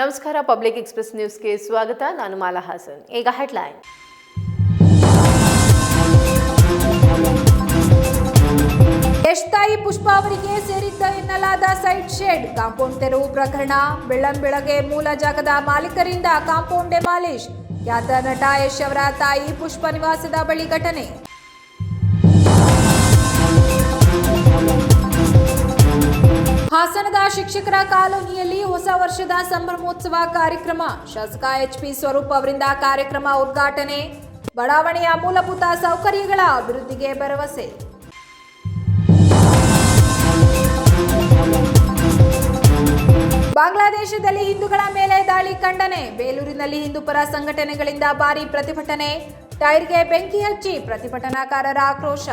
ನಮಸ್ಕಾರ, public express ನ್ಯೂಸ್ಗೆ ಸ್ವಾಗತ. ನಾನು ಮಾಲಾ ಹಾಸನ್. ಈಗ ಹೆಡ್ಲೈನ್. ಯಶ್ ತಾಯಿ ಪುಷ್ಪಾ ಅವರಿಗೆ ಸೇರಿದ್ದ ಎನ್ನಲಾದ ಸೈಟ್ ಶೆಡ್ ಕಾಂಪೌಂಡ್ ತೆರವು ಪ್ರಕರಣ. ಬೆಳ್ಳಂಬೆಳಗ್ಗೆ ಮೂಲ ಜಾಗದ ಮಾಲೀಕರಿಂದ ಕಾಂಪೌಂಡ್ ಡೆಮಾಲಿಶ್. ಖ್ಯಾತ ನಟ ಯಶ್ ಅವರ ತಾಯಿ ಪುಷ್ಪಾ ನಿವಾಸದ ಬಳಿ ಘಟನೆ. ಹಾಸನದ ಶಿಕ್ಷಕರ ಕಾಲೋನಿಯಲ್ಲಿ ಹೊಸ ವರ್ಷದ ಸಂಭ್ರಮೋತ್ಸವ ಕಾರ್ಯಕ್ರಮ. ಶಾಸಕ ಎಚ್.ಪಿ. ಸ್ವರೂಪ್ ಅವರಿಂದ ಕಾರ್ಯಕ್ರಮ ಉದ್ಘಾಟನೆ. ಬಡಾವಣೆಯ ಮೂಲಭೂತ ಸೌಕರ್ಯಗಳ ಅಭಿವೃದ್ಧಿಗೆ ಭರವಸೆ. ಬಾಂಗ್ಲಾದೇಶದಲ್ಲಿ ಹಿಂದೂಗಳ ಮೇಲೆ ದಾಳಿ ಖಂಡನೆ. ಬೇಲೂರಿನಲ್ಲಿ ಹಿಂದೂಪರ ಸಂಘಟನೆಗಳಿಂದ ಭಾರೀ ಪ್ರತಿಭಟನೆ. ಟೈರ್ಗೆ ಬೆಂಕಿ ಹಚ್ಚಿ ಪ್ರತಿಭಟನಾಕಾರರ ಆಕ್ರೋಶ.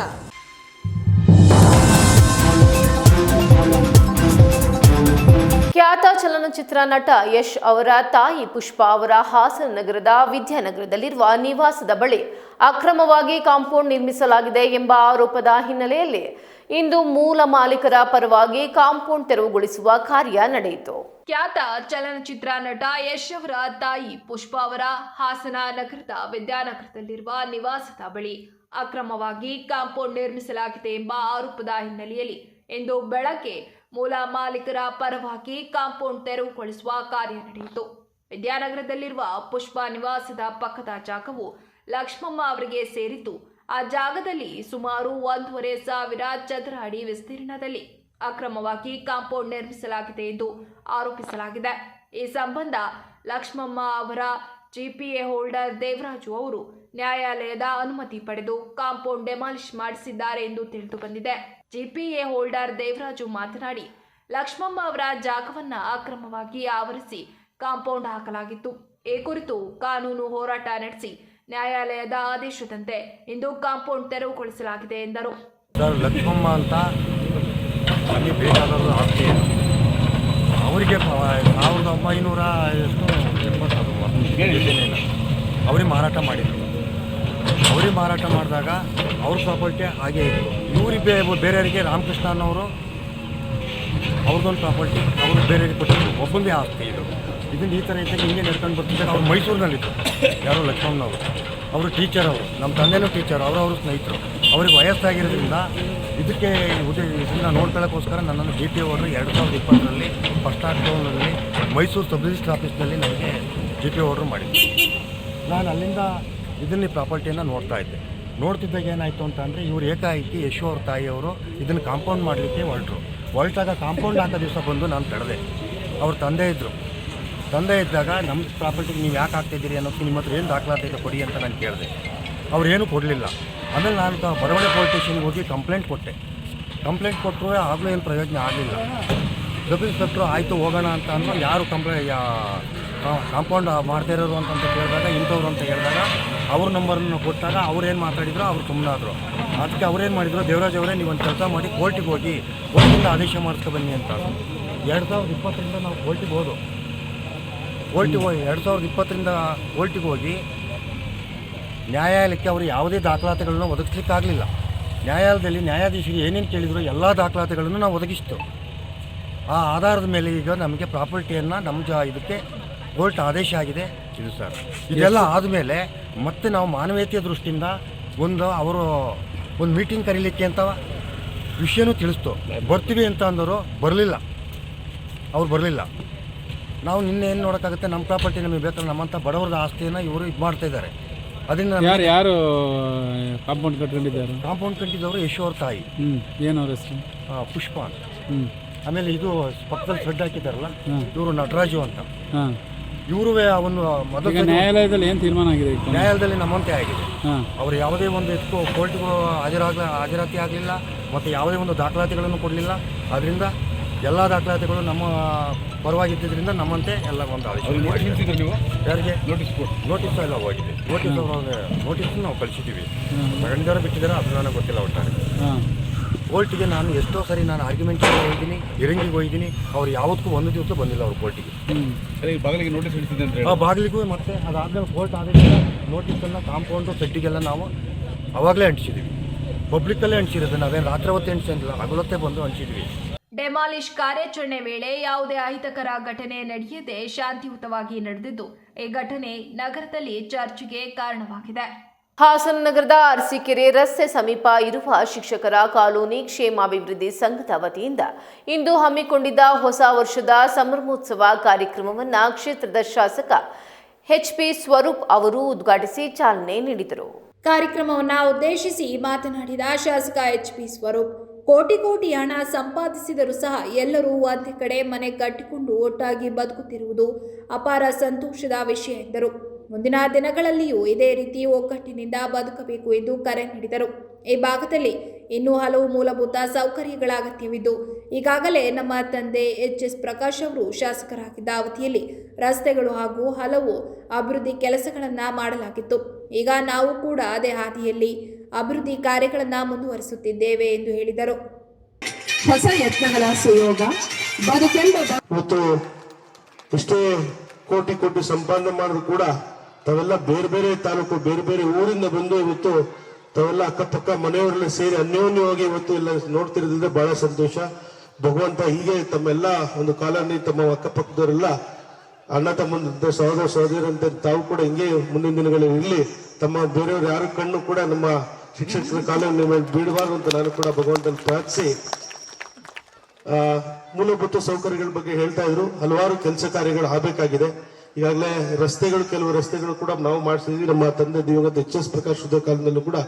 ಖ್ಯಾತ ಚಲನಚಿತ್ರ ನಟ ಯಶ್ ಅವರ ತಾಯಿ ಪುಷ್ಪಾ ಅವರ ಹಾಸನ ನಗರದ ವಿದ್ಯಾನಗರದಲ್ಲಿರುವ ನಿವಾಸದ ಬಳಿ ಅಕ್ರಮವಾಗಿ ಕಾಂಪೌಂಡ್ ನಿರ್ಮಿಸಲಾಗಿದೆ ಎಂಬ ಆರೋಪದ ಹಿನ್ನೆಲೆಯಲ್ಲಿ ಇಂದು ಮೂಲ ಮಾಲೀಕರ ಪರವಾಗಿ ಕಾಂಪೌಂಡ್ ತೆರವುಗೊಳಿಸುವ ಕಾರ್ಯ ನಡೆಯಿತು. ಖ್ಯಾತ ಚಲನಚಿತ್ರ ನಟ ಯಶ್ ಅವರ ತಾಯಿ ಪುಷ್ಪಾ ಅವರ ಹಾಸನ ನಗರದ ವಿದ್ಯಾನಗರದಲ್ಲಿರುವ ನಿವಾಸದ ಬಳಿ ಅಕ್ರಮವಾಗಿ ಕಾಂಪೌಂಡ್ ನಿರ್ಮಿಸಲಾಗಿದೆ ಎಂಬ ಆರೋಪದ ಹಿನ್ನೆಲೆಯಲ್ಲಿ ಇಂದು ಬೆಳಗ್ಗೆ ಮೂಲ ಮಾಲೀಕರ ಪರವಾಗಿ ಕಾಂಪೌಂಡ್ ತೆರವುಗೊಳಿಸುವ ಕಾರ್ಯ ನಡೆಯಿತು. ವಿದ್ಯಾನಗರದಲ್ಲಿರುವ ಪುಷ್ಪಾ ನಿವಾಸದ ಪಕ್ಕದ ಜಾಗವು ಲಕ್ಷ್ಮಮ್ಮ ಅವರಿಗೆ ಸೇರಿದ್ದು, ಆ ಜಾಗದಲ್ಲಿ ಸುಮಾರು 1,500 ಚದರ ಅಡಿ ವಿಸ್ತೀರ್ಣದಲ್ಲಿ ಅಕ್ರಮವಾಗಿ ಕಾಂಪೌಂಡ್ ನಿರ್ಮಿಸಲಾಗಿದೆ ಎಂದು ಆರೋಪಿಸಲಾಗಿದೆ. ಈ ಸಂಬಂಧ ಲಕ್ಷ್ಮಮ್ಮ ಅವರ ಜಿಪಿಎ ಹೋಲ್ಡರ್ ದೇವರಾಜು ಅವರು ನ್ಯಾಯಾಲಯದ ಅನುಮತಿ ಪಡೆದು ಕಾಂಪೌಂಡ್ ಡೆಮಾಲಿಶ್ ಮಾಡಿಸಿದ್ದಾರೆ ಎಂದು ತಿಳಿದು ಬಂದಿದೆ. ಜಿಪಿಎ ಹೋಲ್ಡರ್ ದೇವರಾಜು ಮಾತನಾಡಿ, ಲಕ್ಷ್ಮಮ್ಮ ಅವರ ಜಾಗವನ್ನ ಅಕ್ರಮವಾಗಿ ಆವರಿಸಿ ಕಾಂಪೌಂಡ್ ಹಾಕಲಾಗಿತ್ತು. ಈ ಕುರಿತು ಕಾನೂನು ಹೋರಾಟ ನಡೆಸಿ ನ್ಯಾಯಾಲಯದ ಆದೇಶದಂತೆ ಇಂದು ಕಾಂಪೌಂಡ್ ತೆರವುಗೊಳಿಸಲಾಗಿದೆ ಎಂದರು. ಲಕ್ಷ್ಮಮ್ಮ ಅಂತ ಅಲ್ಲಿ ಬೇಕಾದವರು ಆಸ್ತಿ ಅವರಿಗೆ 1970 ಅವ್ರಿಗೆ ಮಾರಾಟ ಮಾಡಿದರು. ಅವ್ರಿಗೆ ಮಾರಾಟ ಮಾಡಿದಾಗ ಅವ್ರ ಪ್ರಾಪರ್ಟಿ ಹಾಗೆ ಇತ್ತು. ಇವರಿಗೆ ಬೇರೆಯವರಿಗೆ ರಾಮಕೃಷ್ಣ ಅನ್ನೋರು ಅವ್ರದ್ದೊಂದು ಪ್ರಾಪರ್ಟಿ ಅವರು ಬೇರೆಯವರಿಗೆ ಕೊಟ್ಟಿದ್ರು. ಒಬ್ಬಂದೇ ಆಸ್ತಿ ಇದನ್ನು ಈ ಥರ ಇದ್ದಾಗ ಹಿಂಗೆ ನಡ್ಕೊಂಡು ಬರ್ತಿದ್ದಾಗ ಅವ್ರು ಮೈಸೂರಿನಲ್ಲಿತ್ತು. ಯಾರೋ ಲಕ್ಷ್ಮಮ್ಮನವರು, ಅವರು ಟೀಚರ್, ಅವರು ನಮ್ಮ ತಂದೆನೂ ಟೀಚರ್, ಅವರು ಸ್ನೇಹಿತರು. ಅವ್ರಿಗೆ ವಯಸ್ಸಾಗಿರೋದ್ರಿಂದ ಇದನ್ನು ನೋಡ್ಕೊಳ್ಳೋಕ್ಕೋಸ್ಕರ ನನ್ನನ್ನು ಜಿಪಿಎ ಹೋಲ್ಡರ್ 2020ರಲ್ಲಿ ಫಸ್ಟ್ ಲಾಕ್ಡೌನಲ್ಲಿ ಮೈಸೂರು ಸಬ್ ರಿಜಿಸ್ಟ್ರ್ ಆಫೀಸ್ನಲ್ಲಿ ನನಗೆ ಜಿಪಿಎ ಹೋಲ್ಡರ್ ಮಾಡಿದ್ದೆ. ನಾನು ಅಲ್ಲಿಂದ ಇದನ್ನು ಪ್ರಾಪರ್ಟಿಯನ್ನು ನೋಡ್ತಾ ಇದ್ದೆ. ನೋಡ್ತಿದ್ದಾಗ ಏನಾಯಿತು ಅಂತ ಅಂದರೆ ಇವರು ಏಕಾಏಕಿ ಯಶು ಅವ್ರ ತಾಯಿಯವರು ಇದನ್ನು ಕಾಂಪೌಂಡ್ ಮಾಡಲಿಕ್ಕೆ ಹೊರಟಾಗ ಕಾಂಪೌಂಡ್ ಹಾಕೋ ದಿವಸ ಬಂದು ನಾನು ತಡೆದೆ. ಅವ್ರ ತಂದೆ ಇದ್ದಾಗ ನಮ್ಮ ಪ್ರಾಪರ್ಟಿಗೆ ನೀವು ಯಾಕೆ ಆಗ್ತಾಯಿದ್ದೀರಿ ಅನ್ನೋದಕ್ಕೆ ನಿಮ್ಮ ಹತ್ರ ಏನು ದಾಖಲಾತಿ ಇದೆ ಕೊಡಿ ಅಂತ ನಾನು ಕೇಳಿದೆ. ಅವ್ರೇನು ಕೊಡಲಿಲ್ಲ. ಆಮೇಲೆ ನಾನು ಬರವಣೆ ಪೊಲೀಸ್ ಸ್ಟೇಷನ್ಗೆ ಹೋಗಿ ಕಂಪ್ಲೇಂಟ್ ಕೊಟ್ಟರು. ಆಗಲೂ ಏನು ಪ್ರಯೋಜನ ಆಗಲಿಲ್ಲ. ಸಬ್ ಇನ್ಸ್ಪೆಕ್ಟ್ರು ಆಯಿತು ಹೋಗೋಣ ಅಂತ ಅಂದರು. ಯಾರು ಕಾಂಪೌಂಡ್ ಮಾಡ್ತಾ ಇರೋರು ಅಂತ ಕೇಳಿದಾಗ ಇಂಥವ್ರು ಅಂತ ಹೇಳಿದಾಗ ಅವ್ರ ನಂಬರನ್ನು ಕೊಟ್ಟಾಗ ಅವ್ರೇನು ಮಾತಾಡಿದ್ರು, ಅವ್ರು ಸುಮ್ಮನಾದರು. ಅದಕ್ಕೆ ಅವ್ರೇನು ಮಾಡಿದ್ರು, ದೇವರಾಜ್ ಅವರೇ ನೀವು ಒಂದು ಕೆಲಸ ಮಾಡಿ ಕೋರ್ಟಿಗೆ ಹೋಗಿ ಕೋರ್ಟಿಂದ ಆದೇಶ ಮಾಡಿಸ್ಕೊಬನ್ನಿ ಅಂತ. 2020ರಿಂದ ನಾವು ಕೋರ್ಟಿಗೆ ಹೋಗಿ 2020ರಿಂದ ಕೋರ್ಟಿಗೆ ಹೋಗಿ ನ್ಯಾಯಾಲಯಕ್ಕೆ ಅವರು ಯಾವುದೇ ದಾಖಲಾತಿಗಳನ್ನು ಒದಗಿಸ್ಲಿಕ್ಕಾಗಲಿಲ್ಲ. ನ್ಯಾಯಾಲಯದಲ್ಲಿ ನ್ಯಾಯಾಧೀಶರಿಗೆ ಏನೇನು ಕೇಳಿದ್ರು ಎಲ್ಲ ದಾಖಲಾತಿಗಳನ್ನು ನಾವು ಒದಗಿಸ್ತು. ಆ ಆಧಾರದ ಮೇಲೆ ಈಗ ನಮಗೆ ಪ್ರಾಪರ್ಟಿಯನ್ನು ಇದಕ್ಕೆ ಕೋರ್ಟ್ ಆದೇಶ ಆಗಿದೆ. ಇದು ಸರ್, ಇದೆಲ್ಲ ಆದಮೇಲೆ ಮತ್ತೆ ನಾವು ಮಾನವೀಯತೆಯ ದೃಷ್ಟಿಯಿಂದ ಅವರು ಒಂದು ಮೀಟಿಂಗ್ ಕರೀಲಿಕ್ಕೆ ಅಂತ ವಿಷಯನೂ ತಿಳಿಸ್ತು. ಬರ್ತೀವಿ ಅಂತ ಅಂದವರು ಬರಲಿಲ್ಲ. ನಾವು ನಿನ್ನೆ ಏನು ನೋಡೋಕ್ಕಾಗುತ್ತೆ, ನಮ್ಮ ಪ್ರಾಪರ್ಟಿ ನಮಗೆ ಬೇಕಾದ್ರೆ ನಮ್ಮಂಥ ಬಡವರದ ಆಸ್ತಿಯನ್ನು ಇವರು ಇದು ಮಾಡ್ತಾಯಿದ್ದಾರೆ. ಅದನ್ನು ಯಾರು ಕಾಂಪೌಂಡ್ ಕಟ್ಟಿದ್ದವರು ಯಶು ಅವ್ರ ತಾಯಿ. ಏನವ್ರ ಹೆಸರು? ಪುಷ್ಪಾ ಅಂತ. ಆಮೇಲೆ ಇದು ಪಕ್ಕದಲ್ಲಿ ಶೆಡ್ ಹಾಕಿದ್ದಾರಲ್ಲ, ಇವರು ನಟರಾಜು ಅಂತ. ಇವರು ಒಂದು ಮೊದಲು ನ್ಯಾಯಾಲಯದಲ್ಲಿ ಏನು ತೀರ್ಮಾನ ಆಗಿದೆ? ನ್ಯಾಯಾಲಯದಲ್ಲಿ ನಮ್ಮಂತೆ ಆಗಿದೆ. ಅವರು ಯಾವುದೇ ಒಂದು ಕೋರ್ಟ್ಗೂ ಹಾಜರಾತಿ ಆಗಲಿಲ್ಲ ಮತ್ತು ಯಾವುದೇ ಒಂದು ದಾಖಲಾತಿಗಳನ್ನು ಕೊಡಲಿಲ್ಲ. ಅದರಿಂದ ಎಲ್ಲ ದಾಖಲಾತಿಗಳು ನಮ್ಮ ಪರವಾಗಿದ್ದರಿಂದ ನಮ್ಮಂತೆ ಎಲ್ಲ ಒಂದು ಆದೇಶ. ಯಾರಿಗೆ ನೋಟಿಸ್ ಎಲ್ಲ ಹೋಗಿದೆ. ನೋಟಿಸ್ ನಾವು ಕಳಿಸಿದ್ದೀವಿ. ತಗೊಂಡಿದ್ದಾರೆ ಬಿಟ್ಟಿದ್ದಾರೆ ಅದು ನನಗೆ ಗೊತ್ತಿಲ್ಲ. ಒಟ್ಟಾರೆ ಕೋರ್ಟಿಗೆ ನಾನು ಎಷ್ಟೋ ಸರಿ ಆರ್ಗ್ಯುಮೆಂಟಿಗೆ ಹೋಗಿದ್ದೀನಿ, ಹಿರಿಂಗಿಗೆ ಹೋಗಿದ್ದೀನಿ. ಅವ್ರು ಯಾವತ್ತೂ ಒಂದು ದಿವಸ ಬಂದಿಲ್ಲ ಅವ್ರು ಕೋರ್ಟಿಗೆ. ಬಾಗಿಲಿಗೆ ನೋಟಿಸ್ ಹಿಡಿಸಿದ್ದೆ. ಬಾಗಿಲಿಗೂ ಮತ್ತು ಅದಾದಮೇಲೆ ಕೋರ್ಟ್ ಆದೇಶ ನೋಟಿಸನ್ನು ಕಾಂಪೌಂಡು ಸೆಡ್ಡಿಗೆಲ್ಲ ನಾವು ಅವಾಗಲೇ ಅಂಟಿಸಿದ್ದೀವಿ. ಪಬ್ಲಿಕ್ಕಲ್ಲೇ ಅಂಟಿಸಿರೋದು. ನಾವೇನು ರಾತ್ರಿ ಹೊತ್ತು ಅಂಟಿಸಿಲ್ಲ, ಹಗಲೊತ್ತೇ ಬಂದು ಅಂಟಿಸಿದ್ವಿ. ಡೆಮಾಲಿಷ್ ಕಾರ್ಯಾಚರಣೆ ವೇಳೆ ಯಾವುದೇ ಅಹಿತಕರ ಘಟನೆ ನಡೆಯದೆ ಶಾಂತಿಯುತವಾಗಿ ನಡೆದಿದ್ದು ಈ ಘಟನೆ ನಗರದಲ್ಲಿ ಚರ್ಚೆಗೆ ಕಾರಣವಾಗಿದೆ. ಹಾಸನ ನಗರದ ಅರಸೀಕೆರೆ ರಸ್ತೆ ಸಮೀಪ ಇರುವ ಶಿಕ್ಷಕರ ಕಾಲೋನಿ ಕ್ಷೇಮಾಭಿವೃದ್ಧಿ ಸಂಘದ ವತಿಯಿಂದ ಇಂದು ಹಮ್ಮಿಕೊಂಡಿದ್ದ ಹೊಸ ವರ್ಷದ ಸಂಭ್ರಮೋತ್ಸವ ಕಾರ್ಯಕ್ರಮವನ್ನು ಕ್ಷೇತ್ರದ ಶಾಸಕ ಎಚ್.ಪಿ. ಸ್ವರೂಪ್ ಅವರು ಉದ್ಘಾಟಿಸಿ ಚಾಲನೆ ನೀಡಿದರು. ಕಾರ್ಯಕ್ರಮವನ್ನು ಉದ್ದೇಶಿಸಿ ಮಾತನಾಡಿದ ಶಾಸಕ ಎಚ್.ಪಿ. ಸ್ವರೂಪ್, ಕೋಟಿ ಹಣ ಸಂಪಾದಿಸಿದರೂ ಸಹ ಎಲ್ಲರೂ ಒಂದೇ ಕಡೆ ಮನೆ ಕಟ್ಟಿಕೊಂಡು ಒಟ್ಟಾಗಿ ಬದುಕುತ್ತಿರುವುದು ಅಪಾರ ಸಂತೋಷದ ವಿಷಯ ಎಂದರು. ಮುಂದಿನ ದಿನಗಳಲ್ಲಿಯೂ ಇದೇ ರೀತಿ ಒಗ್ಗಟ್ಟಿನಿಂದ ಬದುಕಬೇಕು ಎಂದು ಕರೆ ನೀಡಿದರು. ಈ ಭಾಗದಲ್ಲಿ ಇನ್ನೂ ಹಲವು ಮೂಲಭೂತ ಸೌಕರ್ಯಗಳ ಅಗತ್ಯವಿದ್ದು ಈಗಾಗಲೇ ನಮ್ಮ ತಂದೆ ಎಚ್.ಎಸ್. ಪ್ರಕಾಶ್ ಅವರು ಶಾಸಕರಾಗಿದ್ದ ಅವಧಿಯಲ್ಲಿ ರಸ್ತೆಗಳು ಹಾಗೂ ಹಲವು ಅಭಿವೃದ್ಧಿ ಕೆಲಸಗಳನ್ನು ಮಾಡಲಾಗಿತ್ತು. ಈಗ ನಾವು ಕೂಡ ಅದೇ ಹಾದಿಯಲ್ಲಿ ಅಭಿವೃದ್ಧಿ ಕಾರ್ಯಗಳನ್ನು ಮುಂದುವರಿಸುತ್ತಿದ್ದೇವೆ ಎಂದು ಹೇಳಿದರು. ಹೊಸ ಯತ್ನಗಳ ಸುಯೋಗ ಇವತ್ತು ಎಷ್ಟೇ ಕೋಟಿ ಸಂಪಾದನೆ ಮಾಡಿದ್ರು ಕೂಡ ತಾವೆಲ್ಲ ಬೇರೆ ಬೇರೆ ತಾಲೂಕು ಬೇರೆ ಬೇರೆ ಊರಿಂದ ಬಂದು ಇವತ್ತು ತಾವೆಲ್ಲ ಅಕ್ಕಪಕ್ಕ ಮನೆಯವರೆಲ್ಲ ಸೇರಿ ಅನ್ಯೋನ್ಯವಾಗಿ ಇವತ್ತು ಎಲ್ಲ ನೋಡ್ತಿರೋದ್ರಿಂದ ಬಹಳ ಸಂತೋಷ. ಭಗವಂತ ಹೀಗೆ ತಮ್ಮೆಲ್ಲ ಒಂದು ಕಾಲನಿ ತಮ್ಮ ಅಕ್ಕಪಕ್ಕದವರೆಲ್ಲ ಅಣ್ಣ ತಮ್ಮಂತ ಸಹೋದರ ಸಹೋದರಂತೆ ತಾವು ಕೂಡ ಹಿಂಗೆ ಮುಂದಿನ ದಿನಗಳಲ್ಲಿ ಇರಲಿ. ತಮ್ಮ ಬೇರೆಯವರು ಯಾರ ಕಣ್ಣು ಕೂಡ ನಮ್ಮ ಶಿಕ್ಷಕರ ಕಾಲನಿ ಮೇಲೆ ಬೀಳಬಾರ್ದು ಅಂತ ನಾನು ಕೂಡ ಭಗವಂತನ ಪ್ರಾರ್ಥಿಸಿ, ಮೂಲಭೂತ ಸೌಕರ್ಯಗಳ ಬಗ್ಗೆ ಹೇಳ್ತಾ ಇದ್ರು. ಹಲವಾರು ಕೆಲಸ ಕಾರ್ಯಗಳು ಆಗಬೇಕಾಗಿದೆ. ಈಗಾಗಲೇ ಕೆಲವು ರಸ್ತೆಗಳು ಕೂಡ ನಾವು ಮಾಡಿಸಿದ್ವಿ. ನಮ್ಮ ತಂದೆ ದಿವಂಗತ ಎಚ್.ಎಸ್. ಪ್ರಕಾಶ್ ಕಾಲದಲ್ಲೂ ಕೂಡ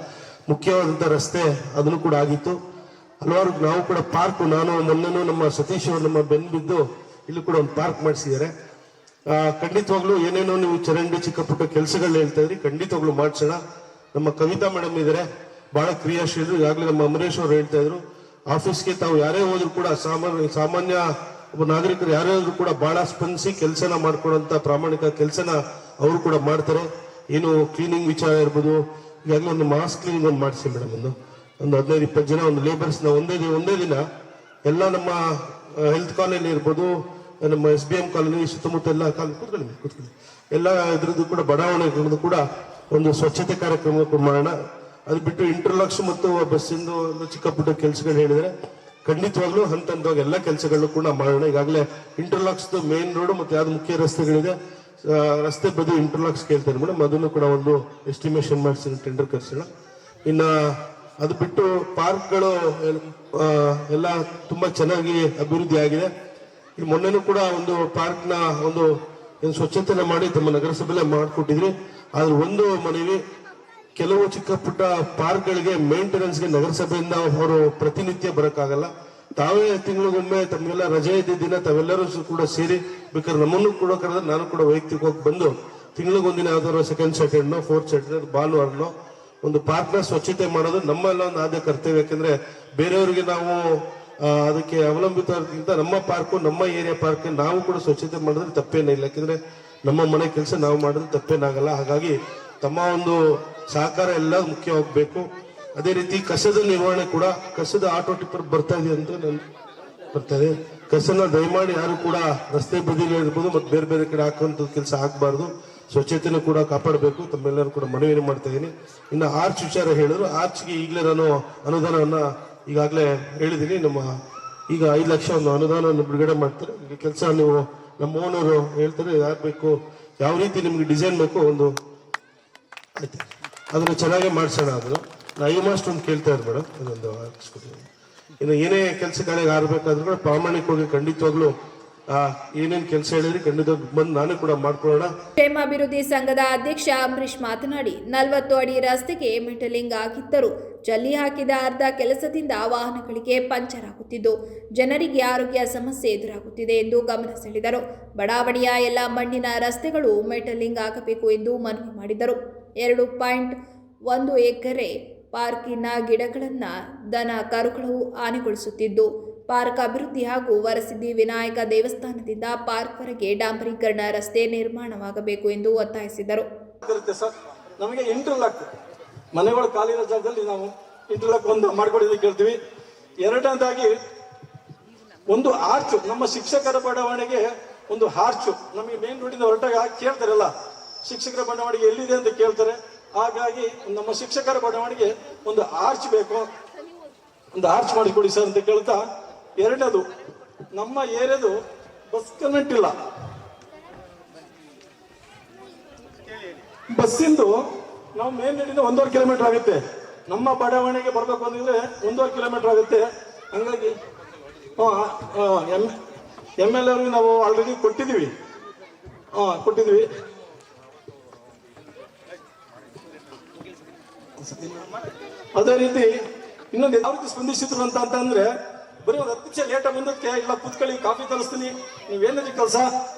ಮುಖ್ಯವಾದಂತಹ ರಸ್ತೆ ಅದನ್ನು ಕೂಡ ಆಗಿತ್ತು. ಹಲವಾರು ನಾವು ಕೂಡ ಪಾರ್ಕ್, ನಾನು ಮೊನ್ನೆನೂ ನಮ್ಮ ಸತೀಶ್ ಅವರು ನಮ್ಮ ಬೆನ್ಬಿದ್ದು ಇಲ್ಲಿ ಕೂಡ ಒಂದು ಪಾರ್ಕ್ ಮಾಡಿಸಿದ್ದಾರೆ. ಖಂಡಿತವಾಗ್ಲೂ ಏನೇನೋ ನೀವು ಚರಂಡಿ ಚಿಕ್ಕ ಪುಟ್ಟ ಕೆಲಸಗಳು ಹೇಳ್ತಾ ಇದ್ರಿ, ಖಂಡಿತವಾಗ್ಲೂ ಮಾಡಿಸೋಣ. ನಮ್ಮ ಕವಿತಾ ಮೇಡಮ್ ಇದ್ದಾರೆ, ಬಹಳ ಕ್ರಿಯಾಶೀಲರು. ಈಗಾಗಲೇ ನಮ್ಮ ಅಮರೇಶ್ ಅವರು ಹೇಳ್ತಾ ಇದ್ರು, ಆಫೀಸ್ಗೆ ತಾವು ಯಾರೇ ಹೋದ್ರು ಕೂಡ ಸಾಮಾನ್ಯ ಒಬ್ಬ ನಾಗರಿಕರು ಯಾರೇ ಹೋದ್ರು ಕೂಡ ಬಹಳ ಸ್ಪಂದಿಸಿ ಕೆಲಸನ ಮಾಡ್ಕೊಡೋಂತ ಪ್ರಾಮಾಣಿಕ ಕೆಲಸನ ಅವರು ಕೂಡ ಮಾಡ್ತಾರೆ. ಏನು ಕ್ಲೀನಿಂಗ್ ವಿಚಾರ ಇರ್ಬೋದು, ಈಗಾಗಲೇ ಒಂದು ಮಾಸ್ ಕ್ಲೀನಿಂಗ್ ಒಂದು ಮಾಡಿಸಿ ಮೇಡಮ್, ಒಂದು 15-20 ಜನ ಒಂದು ಲೇಬರ್ಸ್ನ ಒಂದೇ ದಿನ ಎಲ್ಲ ನಮ್ಮ ಹೆಲ್ತ್ ಕಾಲೋನಿ ಇರ್ಬೋದು, ನಮ್ಮ SBM ಕಾಲೋನಿ ಸುತ್ತಮುತ್ತ ಎಲ್ಲ ಕೂತ್ಕೊಳ್ಳಿ ಎಲ್ಲ ಇದ್ರದ್ದು ಕೂಡ ಬಡಾವಣೆಗಳದ್ದು ಕೂಡ ಒಂದು ಸ್ವಚ್ಛತೆ ಕಾರ್ಯಕ್ರಮ ಮಾಡೋಣ. ಅದು ಬಿಟ್ಟು ಇಂಟರ್ಲಾಕ್ಸ್ ಮತ್ತು ಬಸ್ಸಿಂದ ಚಿಕ್ಕ ಪುಟ್ಟ ಕೆಲಸಗಳು ಹೇಳಿದ್ರೆ ಖಂಡಿತವಾಗ್ಲೂ ಹಂತವಾಗಿ ಎಲ್ಲ ಕೆಲಸಗಳು ಕೂಡ ಮಾಡೋಣ. ಈಗಾಗಲೇ ಇಂಟರ್ಲಾಕ್ಸ್ ಮೇನ್ ರೋಡ್ ಮತ್ತೆ ಯಾವ್ದು ಮುಖ್ಯ ರಸ್ತೆಗಳಿದೆ, ರಸ್ತೆ ಬದಿ ಇಂಟರ್ಲಾಕ್ಸ್ ಕೇಳ್ತಾರೆ ಮೇಡಮ್, ಅದನ್ನು ಕೂಡ ಒಂದು ಎಸ್ಟಿಮೇಷನ್ ಮಾಡಿಸಿ ಟೆಂಡರ್ ಕರ್ಸೋಣ. ಇನ್ನ ಅದು ಬಿಟ್ಟು ಪಾರ್ಕ್ಗಳು ಎಲ್ಲ ತುಂಬಾ ಚೆನ್ನಾಗಿ ಅಭಿವೃದ್ಧಿ ಆಗಿದೆ. ಈ ಮೊನ್ನೆನೂ ಕೂಡ ಒಂದು ಪಾರ್ಕ್ನ ಒಂದು ಸ್ವಚ್ಛತೆನ ಮಾಡಿ ತಮ್ಮ ನಗರಸಭೆಯಲ್ಲೇ ಮಾಡಿಕೊಟ್ಟಿದ್ರಿ. ಆದ್ರೆ ಒಂದು ಮನವಿ, ಕೆಲವು ಚಿಕ್ಕ ಪುಟ್ಟ ಪಾರ್ಕ್ಗಳಿಗೆ ಮೇಂಟೆನೆನ್ಸ್ಗೆ ನಗರಸಭೆಯಿಂದ ಅವರು ಪ್ರತಿನಿತ್ಯ ಬರೋಕ್ಕಾಗಲ್ಲ. ತಾವೇ ತಿಂಗಳಿಗೊಮ್ಮೆ ತಮಗೆಲ್ಲ ರಜೆ ಇದ್ದ ದಿನ ತಾವೆಲ್ಲರೂ ಕೂಡ ಸೇರಿ ಬೇಕಾದ್ರೆ ನಮ್ಮನ್ನು ಕೂಡ ಕರೆದ್ರೆ ನಾನು ಕೂಡ ವೈಯಕ್ತಿಕವಾಗಿ ಬಂದು ತಿಂಗಳಿಗೊಂದಿನ ಯಾವ್ದಾದ್ರು ಸೆಕೆಂಡ್ ಸ್ಯಾಟರ್ಡೇನೋ ಫೋರ್ತ್ ಸ್ಯಾಟರ್ಡೇ ಭಾನುವಾರನೋ ಒಂದು ಪಾರ್ಕ್ನ ಸ್ವಚ್ಛತೆ ಮಾಡೋದು ನಮ್ಮೆಲ್ಲ ಒಂದು ಆದ್ಯ ಕರ್ತವ್ಯ. ಯಾಕಂದ್ರೆ ಬೇರೆಯವರಿಗೆ ನಾವು ಅದಕ್ಕೆ ಅವಲಂಬಿತಕ್ಕಿಂತ ನಮ್ಮ ಪಾರ್ಕು, ನಮ್ಮ ಏರಿಯಾ ಪಾರ್ಕ್ ನಾವು ಕೂಡ ಸ್ವಚ್ಛತೆ ಮಾಡಿದ್ರೆ ತಪ್ಪೇನಿಲ್ಲ. ಯಾಕಂದ್ರೆ ನಮ್ಮ ಮನೆ ಕೆಲಸ ನಾವು ಮಾಡಿದ್ರೆ ತಪ್ಪೇನಾಗಲ್ಲ. ಹಾಗಾಗಿ ತಮ್ಮ ಒಂದು ಸಹಕಾರ ಎಲ್ಲ ಮುಖ್ಯವಾಗಬೇಕು. ಅದೇ ರೀತಿ ಕಸದ ನಿರ್ವಹಣೆ ಕೂಡ, ಕಸದ ಆಟೋ ಟಿಪ್ಪರ್ ಬರ್ತಾ ಇದೆ ಅಂತ ಬರ್ತಾರೆ. ಕಸನ ದಯಮಾಡಿ ಯಾರು ಕೂಡ ರಸ್ತೆ ಬದಿಯಲ್ಲಿ ಇರ್ಬೋದು ಮತ್ತೆ ಬೇರೆ ಬೇರೆ ಕಡೆ ಹಾಕುವಂತ ಕೆಲಸ ಆಗಬಾರ್ದು. ಸ್ವಚ್ಛತೆನೂ ಕೂಡ ಕಾಪಾಡಬೇಕು. ತಮ್ಮೆಲ್ಲರೂ ಕೂಡ ಮನವಿಯನ್ನು ಮಾಡ್ತಾ ಇದ್ದೀನಿ. ಇನ್ನು ಆರ್ಚ್ ವಿಚಾರ ಹೇಳಿದ್ರು, ಆರ್ಚ್ಗೆ ಈಗಲೇ ನಾನು ಅನುದಾನವನ್ನ ಈಗಾಗಲೇ ಹೇಳಿದ್ದೀನಿ. ಈಗ 5 ಲಕ್ಷ ಒಂದು ಅನುದಾನವನ್ನು ಬಿಡುಗಡೆ ಮಾಡ್ತಾರೆ. ಈಗ ಕೆಲಸ ನೀವು ನಮ್ಮ ಓನರು ಹೇಳ್ತಾರೆ ಯಾರು ಯಾವ ರೀತಿ ನಿಮ್ಗೆ ಡಿಸೈನ್ ಬೇಕು ಒಂದು ಆಯ್ತು, ಅದನ್ನು ಚೆನ್ನಾಗೇ ಮಾಡಿಸೋಣ. ಅದನ್ನು ಐಮಾಸ್ಟ್ ಒಂದು ಕೇಳ್ತಾ ಇದ್ರು ಮೇಡಮ್, ಅದೊಂದು ಇನ್ನು ಏನೇ ಕೆಲಸಗಳಿಗೆ ಆರ್ಬೇಕಾದ್ರೂ ಕೂಡ ಪ್ರಾಮಾಣಿಕವಾಗಿ ಖಂಡಿತವಾಗ್ಲೂ ಏನೇನು ಕೆಲಸ ಹೇಳಿದ್ರಿ ಖಂಡಿತವಾಗಿ ಬಂದು ನಾನು ಕೂಡ ಮಾಡ್ಕೊಳ್ಳೋಣ. ಕ್ಷೇಮಾಭಿವೃದ್ಧಿ ಸಂಘದ ಅಧ್ಯಕ್ಷ ಅಂಬರೀಶ್ ಮಾತನಾಡಿ, 40 ಅಡಿ ರಸ್ತೆಗೆ ಮೆಟಲಿಂಗ್ ಆಗಿದ್ದರೂ ಜಲ್ಲಿ ಹಾಕಿದ ಅರ್ಧ ಕೆಲಸದಿಂದ ವಾಹನಗಳಿಗೆ ಪಂಚರ್ ಆಗುತ್ತಿದ್ದು ಜನರಿಗೆ ಆರೋಗ್ಯ ಸಮಸ್ಯೆ ಎದುರಾಗುತ್ತಿದೆ ಎಂದು ಗಮನ ಸೆಳೆದರು. ಬಡಾವಣೆಯ ಎಲ್ಲ ಮಣ್ಣಿನ ರಸ್ತೆಗಳು ಮೆಟಲಿಂಗ್ ಆಗಬೇಕು ಎಂದು ಮನವಿ ಮಾಡಿದರು. 2.1 ಎಕರೆ ಪಾರ್ಕಿನ ಗಿಡಗಳನ್ನು ದನ ಕರುಗಳು ಹಾನಿಗೊಳಿಸುತ್ತಿದ್ದು ಪಾರ್ಕ್ ಅಭಿವೃದ್ಧಿ ಹಾಗೂ ವರಸಿದ್ದಿ ವಿನಾಯಕ ದೇವಸ್ಥಾನದಿಂದ ಪಾರ್ಕ್ವರೆಗೆ ಡಾಂಬರೀಕರಣ ರಸ್ತೆ ನಿರ್ಮಾಣವಾಗಬೇಕು ಎಂದು ಒತ್ತಾಯಿಸಿದರು. ನಮಗೆ ಇಂಟರ್ಲಾಕ್ ಮನೆಗಳ ಕಾಲಿನ ಜಾಗದಲ್ಲಿ ನಾವು ಇಂಟರ್ಲಾಕ್ ಒಂದು ಮಾಡಿಕೊಡೋದಕ್ಕೆ ಹೇಳ್ತೀವಿ. ಎರಡನೇದಾಗಿ ಒಂದು ಆರ್ಚ್, ನಮ್ಮ ಶಿಕ್ಷಕರ ಬಡಾವಣೆಗೆ ಒಂದು ಆರ್ಚ್, ನಮಗೆ ಮೇನ್ ರೋಡಿಂದ ಹೊರಟಾಗ ಕೇಳ್ತಾರಲ್ಲ ಶಿಕ್ಷಕರ ಬಡಾವಣೆಗೆ ಎಲ್ಲಿದೆ ಅಂತ ಕೇಳ್ತಾರೆ. ಹಾಗಾಗಿ ನಮ್ಮ ಶಿಕ್ಷಕರ ಬಡಾವಣೆಗೆ ಒಂದು ಆರ್ಚ್ ಬೇಕು, ಒಂದು ಆರ್ಚ್ ಮಾಡಿಕೊಡಿ ಸರ್ ಅಂತ ಕೇಳ್ತಾ, ಎರಡನೇದು ನಮ್ಮ ಏರಿಯಾದು ಬಸ್ ಕನೆಕ್ಟ್ ಇಲ್ಲ. ಬಸ್ಸಿಂದು ನಾವು ಮೇನ್ ರೋಡಿಂದ 1.5 ಕಿಲೋಮೀಟರ್ ಆಗುತ್ತೆ. ನಮ್ಮ ಬಡಾವಣೆಗೆ ಬರ್ಬೇಕು ಅಂದಿದ್ರೆ 1.5 ಕಿಲೋಮೀಟರ್ ಆಗುತ್ತೆ. ಹಂಗಾಗಿ MLA ಅವ್ರಿಗೆ ನಾವು ಆಲ್ರೆಡಿ ಕೊಟ್ಟಿದ್ದೀವಿ. ಅದೇ ರೀತಿ ಇನ್ನೊಂದು ಯಾವ ರೀತಿ ಸ್ಪಂದಿಸಿದ್ರು ಅಂತಂದ್ರೆ, ಬರೀ ಒಂದು 10 ನಿಮಿಷ ಲೇಟಾಗಿ ಬಂದಕ್ಕೆ ಇಲ್ಲ ಕೂತ್ಕೊಳ್ಳಿ, ಕಾಫಿ ತರಿಸ್ತೀನಿ, ನೀವೇನಿದೆ ಕೆಲಸ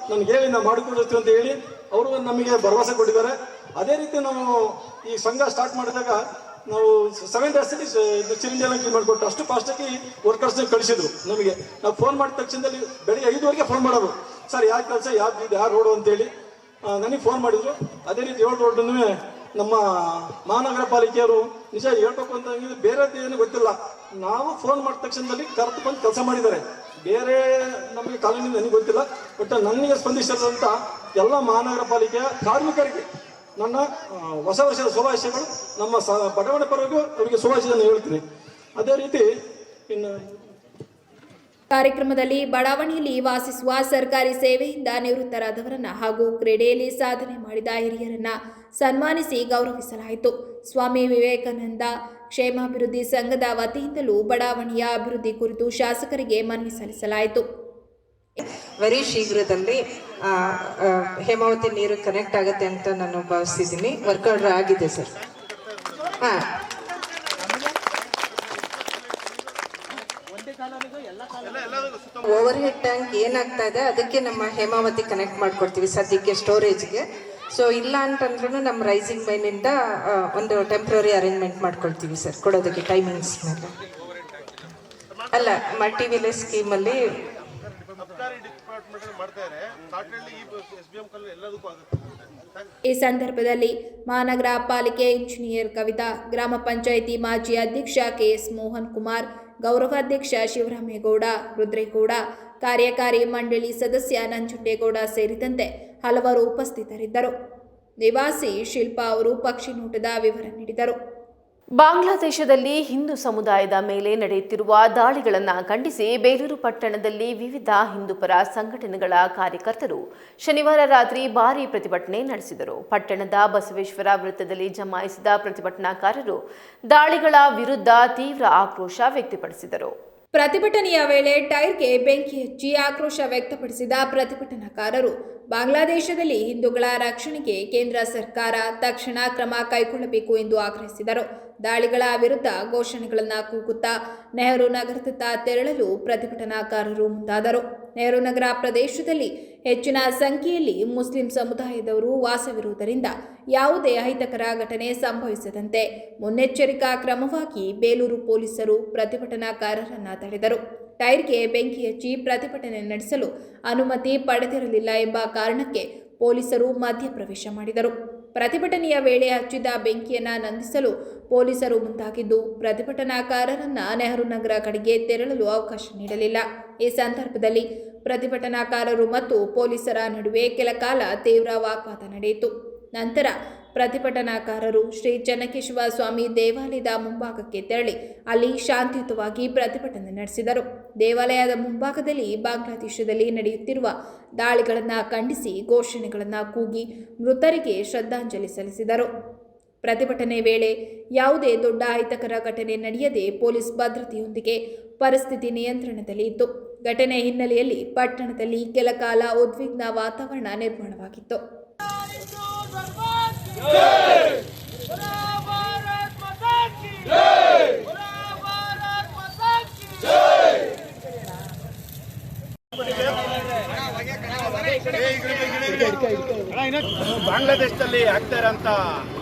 ನನ್ಗೆ ಹೇಳಿ ನಾವು ಮಾಡಿಕೊಡ್ತೀವಿ ಅಂತ ಹೇಳಿ ಅವರು ನಮಗೆ ಭರವಸೆ ಕೊಟ್ಟಿದ್ದಾರೆ. ಅದೇ ರೀತಿ ನಾವು ಈ ಸಂಘ ಸ್ಟಾರ್ಟ್ ಮಾಡಿದಾಗ ನಾವು 7 days ಚಿರಂಜಿ ಎಲ್ಲ ಕ್ಲೀನ್ ಮಾಡಿಕೊಟ್ಟು ಅಷ್ಟು ಫಾಸ್ಟಾಗಿ ವರ್ಕರ್ಸ್ನ ಕಳಿಸಿದ್ರು ನಮಗೆ. ನಾವು ಫೋನ್ ಮಾಡಿದ ತಕ್ಷಣದಲ್ಲಿ ಬೆಳಿಗ್ಗೆ 5 ಫೋನ್ ಮಾಡೋರು, ಸರ್ ಯಾವ ಕೆಲಸ ಯಾವ ರೋಡು ಅಂತೇಳಿ ನನಗೆ ಫೋನ್ ಮಾಡಿದ್ರು. ಅದೇ ರೀತಿ 7 ರೋಡನ್ನು ನಮ್ಮ ಮಹಾನಗರ ಪಾಲಿಕೆಯವರು ನಿಜ ಹೇಳ್ಬೇಕು ಅಂತ ಬೇರೆದು ಏನು ಗೊತ್ತಿಲ್ಲ, ನಾವು ಫೋನ್ ಮಾಡಿದ ತಕ್ಷಣದಲ್ಲಿ ಕರೆದು ಬಂದು ಕೆಲಸ ಮಾಡಿದ್ದಾರೆ. ಬೇರೆ ನಮಗೆ ಕಾಲೋನಿಯಿಂದ ನನಗೆ ಗೊತ್ತಿಲ್ಲ, ಬಟ್ ನನಗೆ ಸ್ಪಂದಿಸಿದಂಥ ಎಲ್ಲ ಮಹಾನಗರ ಪಾಲಿಕೆಯ ಕಾರ್ಮಿಕರಿಗೆ ನನ್ನ ಹೊಸ ವರ್ಷದ ಶುಭಾಶಯಗಳು. ನಮ್ಮ ಬಡಾವಣೆ ಪರವಾಗಿ ಅವರಿಗೆ ಶುಭಾಶಯವನ್ನು ಹೇಳ್ತೀನಿ. ಅದೇ ರೀತಿ ಇನ್ನು ಕಾರ್ಯಕ್ರಮದಲ್ಲಿ ಬಡಾವಣೆಯಲ್ಲಿ ವಾಸಿಸುವ ಸರ್ಕಾರಿ ಸೇವೆಯಿಂದ ನಿವೃತ್ತರಾದವರನ್ನ ಹಾಗೂ ಕ್ರೀಡೆಯಲ್ಲಿ ಸಾಧನೆ ಮಾಡಿದ ಹಿರಿಯರನ್ನ ಸನ್ಮಾನಿಸಿ ಗೌರವಿಸಲಾಯಿತು. ಸ್ವಾಮಿ ವಿವೇಕಾನಂದ ಕ್ಷೇಮಾಭಿವೃದ್ಧಿ ಸಂಘದ ವತಿಯಿಂದಲೂ ಬಡಾವಣೆಯ ಅಭಿವೃದ್ಧಿ ಕುರಿತು ಶಾಸಕರಿಗೆ ಮನವಿ ಸಲ್ಲಿಸಲಾಯಿತು. ವೆರಿ ಶೀಘ್ರದಲ್ಲಿ ಹೇಮಾವತಿ ನೀರು ಕನೆಕ್ಟ್ ಆಗುತ್ತೆ ಅಂತ ನಾನು ಭಾವಿಸಿದ್ದೀನಿ. ವರ್ಕೌಟ್ ಆಗಿದೆ ಸರ್. ಓವರ್ ಹೆಡ್ ಟ್ಯಾಂಕ್ ಏನಾಗ್ತಾ ಇದೆ ಅದಕ್ಕೆ ನಮ್ಮ ಹೇಮಾವತಿ ಕನೆಕ್ಟ್ ಮಾಡ್ಕೊಡ್ತೀವಿ ಸದ್ಯಕ್ಕೆ ಸ್ಟೋರೇಜ್ಗೆ. ಸೊ ಇಲ್ಲ ಅಂತಂದ್ರೂ ನಮ್ಮ ರೈಸಿಂಗ್ ಮೈನಿಂದ ಒಂದು ಟೆಂಪ್ರರಿ ಅರೇಂಜ್ಮೆಂಟ್ ಮಾಡ್ಕೊಳ್ತೀವಿ ಸರ್, ಕೊಡೋದಕ್ಕೆ ಟೈಮಿಂಗ್ಸ್ ಮೇಲೆ. ಅಲ್ಲ, ಮಲ್ಟಿ ವಿಲೇಜ್ ಸ್ಕೀಮಲ್ಲಿ ಈ ಸಂದರ್ಭದಲ್ಲಿ ಮಹಾನಗರ ಪಾಲಿಕೆ ಇಂಜಿನಿಯರ್ ಕವಿತಾ, ಗ್ರಾಮ ಪಂಚಾಯಿತಿ ಮಾಜಿ ಅಧ್ಯಕ್ಷ KS ಮೋಹನ್ ಕುಮಾರ್, ಗೌರವಾಧ್ಯಕ್ಷ ಶಿವರಾಮೇಗೌಡ, ರುದ್ರೇಗೌಡ, ಕಾರ್ಯಕಾರಿ ಮಂಡಳಿ ಸದಸ್ಯ ನಂಜುಂಡೇಗೌಡ ಸೇರಿದಂತೆ ಹಲವರು ಉಪಸ್ಥಿತರಿದ್ದರು. ನಿವಾಸಿ ಶಿಲ್ಪಾ ಅವರು ಪಕ್ಷಿ ನೋಟದ ವಿವರ ನೀಡಿದರು. ಬಾಂಗ್ಲಾದೇಶದಲ್ಲಿ ಹಿಂದೂ ಸಮುದಾಯದ ಮೇಲೆ ನಡೆಯುತ್ತಿರುವ ದಾಳಿಗಳನ್ನು ಖಂಡಿಸಿ ಬೇಲೂರು ಪಟ್ಟಣದಲ್ಲಿ ವಿವಿಧ ಹಿಂದೂಪರ ಸಂಘಟನೆಗಳ ಕಾರ್ಯಕರ್ತರು ಶನಿವಾರ ರಾತ್ರಿ ಭಾರೀ ಪ್ರತಿಭಟನೆ ನಡೆಸಿದರು. ಪಟ್ಟಣದ ಬಸವೇಶ್ವರ ವೃತ್ತದಲ್ಲಿ ಜಮಾಯಿಸಿದ ಪ್ರತಿಭಟನಾಕಾರರು ದಾಳಿಗಳ ವಿರುದ್ಧ ತೀವ್ರ ಆಕ್ರೋಶ ವ್ಯಕ್ತಪಡಿಸಿದರು. ಪ್ರತಿಭಟನೆಯ ವೇಳೆ ಟೈರ್ಗೆ ಬೆಂಕಿ ಹಚ್ಚಿ ಆಕ್ರೋಶ ವ್ಯಕ್ತಪಡಿಸಿದ ಪ್ರತಿಭಟನಾಕಾರರು ಬಾಂಗ್ಲಾದೇಶದಲ್ಲಿ ಹಿಂದೂಗಳ ರಕ್ಷಣೆಗೆ ಕೇಂದ್ರ ಸರ್ಕಾರ ತಕ್ಷಣ ಕ್ರಮ ಕೈಗೊಳ್ಳಬೇಕು ಎಂದು ಆಗ್ರಹಿಸಿದರು. ದಾಳಿಗಳ ವಿರುದ್ಧ ಘೋಷಣೆಗಳನ್ನು ಕೂಗುತ್ತಾ ನೆಹರು ನಗರದತ್ತ ತೆರಳಲು ಪ್ರತಿಭಟನಾಕಾರರು ಮುಂದಾದರು. ನೆಹರು ನಗರ ಪ್ರದೇಶದಲ್ಲಿ ಹೆಚ್ಚಿನ ಸಂಖ್ಯೆಯಲ್ಲಿ ಮುಸ್ಲಿಂ ಸಮುದಾಯದವರು ವಾಸವಿರುವುದರಿಂದ ಯಾವುದೇ ಅಹಿತಕರ ಘಟನೆ ಸಂಭವಿಸದಂತೆ ಮುನ್ನೆಚ್ಚರಿಕಾ ಕ್ರಮವಾಗಿ ಬೇಲೂರು ಪೊಲೀಸರು ಪ್ರತಿಭಟನಾಕಾರರನ್ನು ತಡೆದರು. ಟೈರ್ಗೆ ಬೆಂಕಿ ಹಚ್ಚಿ ಪ್ರತಿಭಟನೆ ನಡೆಸಲು ಅನುಮತಿ ಪಡೆದಿರಲಿಲ್ಲ ಎಂಬ ಕಾರಣಕ್ಕೆ ಪೊಲೀಸರು ಮಧ್ಯಪ್ರವೇಶ ಮಾಡಿದರು. ಪ್ರತಿಭಟನೆಯ ವೇಳೆ ಹಚ್ಚಿದ ಬೆಂಕಿಯನ್ನು ನಂದಿಸಲು ಪೊಲೀಸರು ಮುಂದಾಗಿದ್ದು ಪ್ರತಿಭಟನಾಕಾರರನ್ನ ನೆಹರು ನಗರ ಕಡೆಗೆ ತೆರಳಲು ಅವಕಾಶ ನೀಡಲಿಲ್ಲ. ಈ ಸಂದರ್ಭದಲ್ಲಿ ಪ್ರತಿಭಟನಾಕಾರರು ಮತ್ತು ಪೊಲೀಸರ ನಡುವೆ ಕೆಲಕಾಲ ತೀವ್ರ ವಾಗ್ವಾದ ನಡೆಯಿತು. ನಂತರ ಪ್ರತಿಭಟನಾಕಾರರು ಶ್ರೀ ಚೆನ್ನಕೇಶವ ಸ್ವಾಮಿ ದೇವಾಲಯದ ಮುಂಭಾಗಕ್ಕೆ ತೆರಳಿ ಅಲ್ಲಿ ಶಾಂತಿಯುತವಾಗಿ ಪ್ರತಿಭಟನೆ ನಡೆಸಿದರು. ದೇವಾಲಯದ ಮುಂಭಾಗದಲ್ಲಿ ಬಾಂಗ್ಲಾದೇಶದಲ್ಲಿ ನಡೆಯುತ್ತಿರುವ ದಾಳಿಗಳನ್ನು ಖಂಡಿಸಿ ಘೋಷಣೆಗಳನ್ನು ಕೂಗಿ ಮೃತರಿಗೆ ಶ್ರದ್ಧಾಂಜಲಿ ಸಲ್ಲಿಸಿದರು. ಪ್ರತಿಭಟನೆ ವೇಳೆ ಯಾವುದೇ ದೊಡ್ಡ ಅಹಿತಕರ ಘಟನೆ ನಡೆಯದೆ ಪೊಲೀಸ್ ಭದ್ರತೆಯೊಂದಿಗೆ ಪರಿಸ್ಥಿತಿ ನಿಯಂತ್ರಣದಲ್ಲಿ ಇತ್ತು. ಘಟನೆ ಹಿನ್ನೆಲೆಯಲ್ಲಿ ಪಟ್ಟಣದಲ್ಲಿ ಕೆಲಕಾಲ ಉದ್ವಿಗ್ನ ವಾತಾವರಣ ನಿರ್ಮಾಣವಾಗಿತ್ತು. ಬಾಂಗ್ಲಾದೇಶದಲ್ಲಿ ಆಗ್ತಾ ಇರೋಂಥ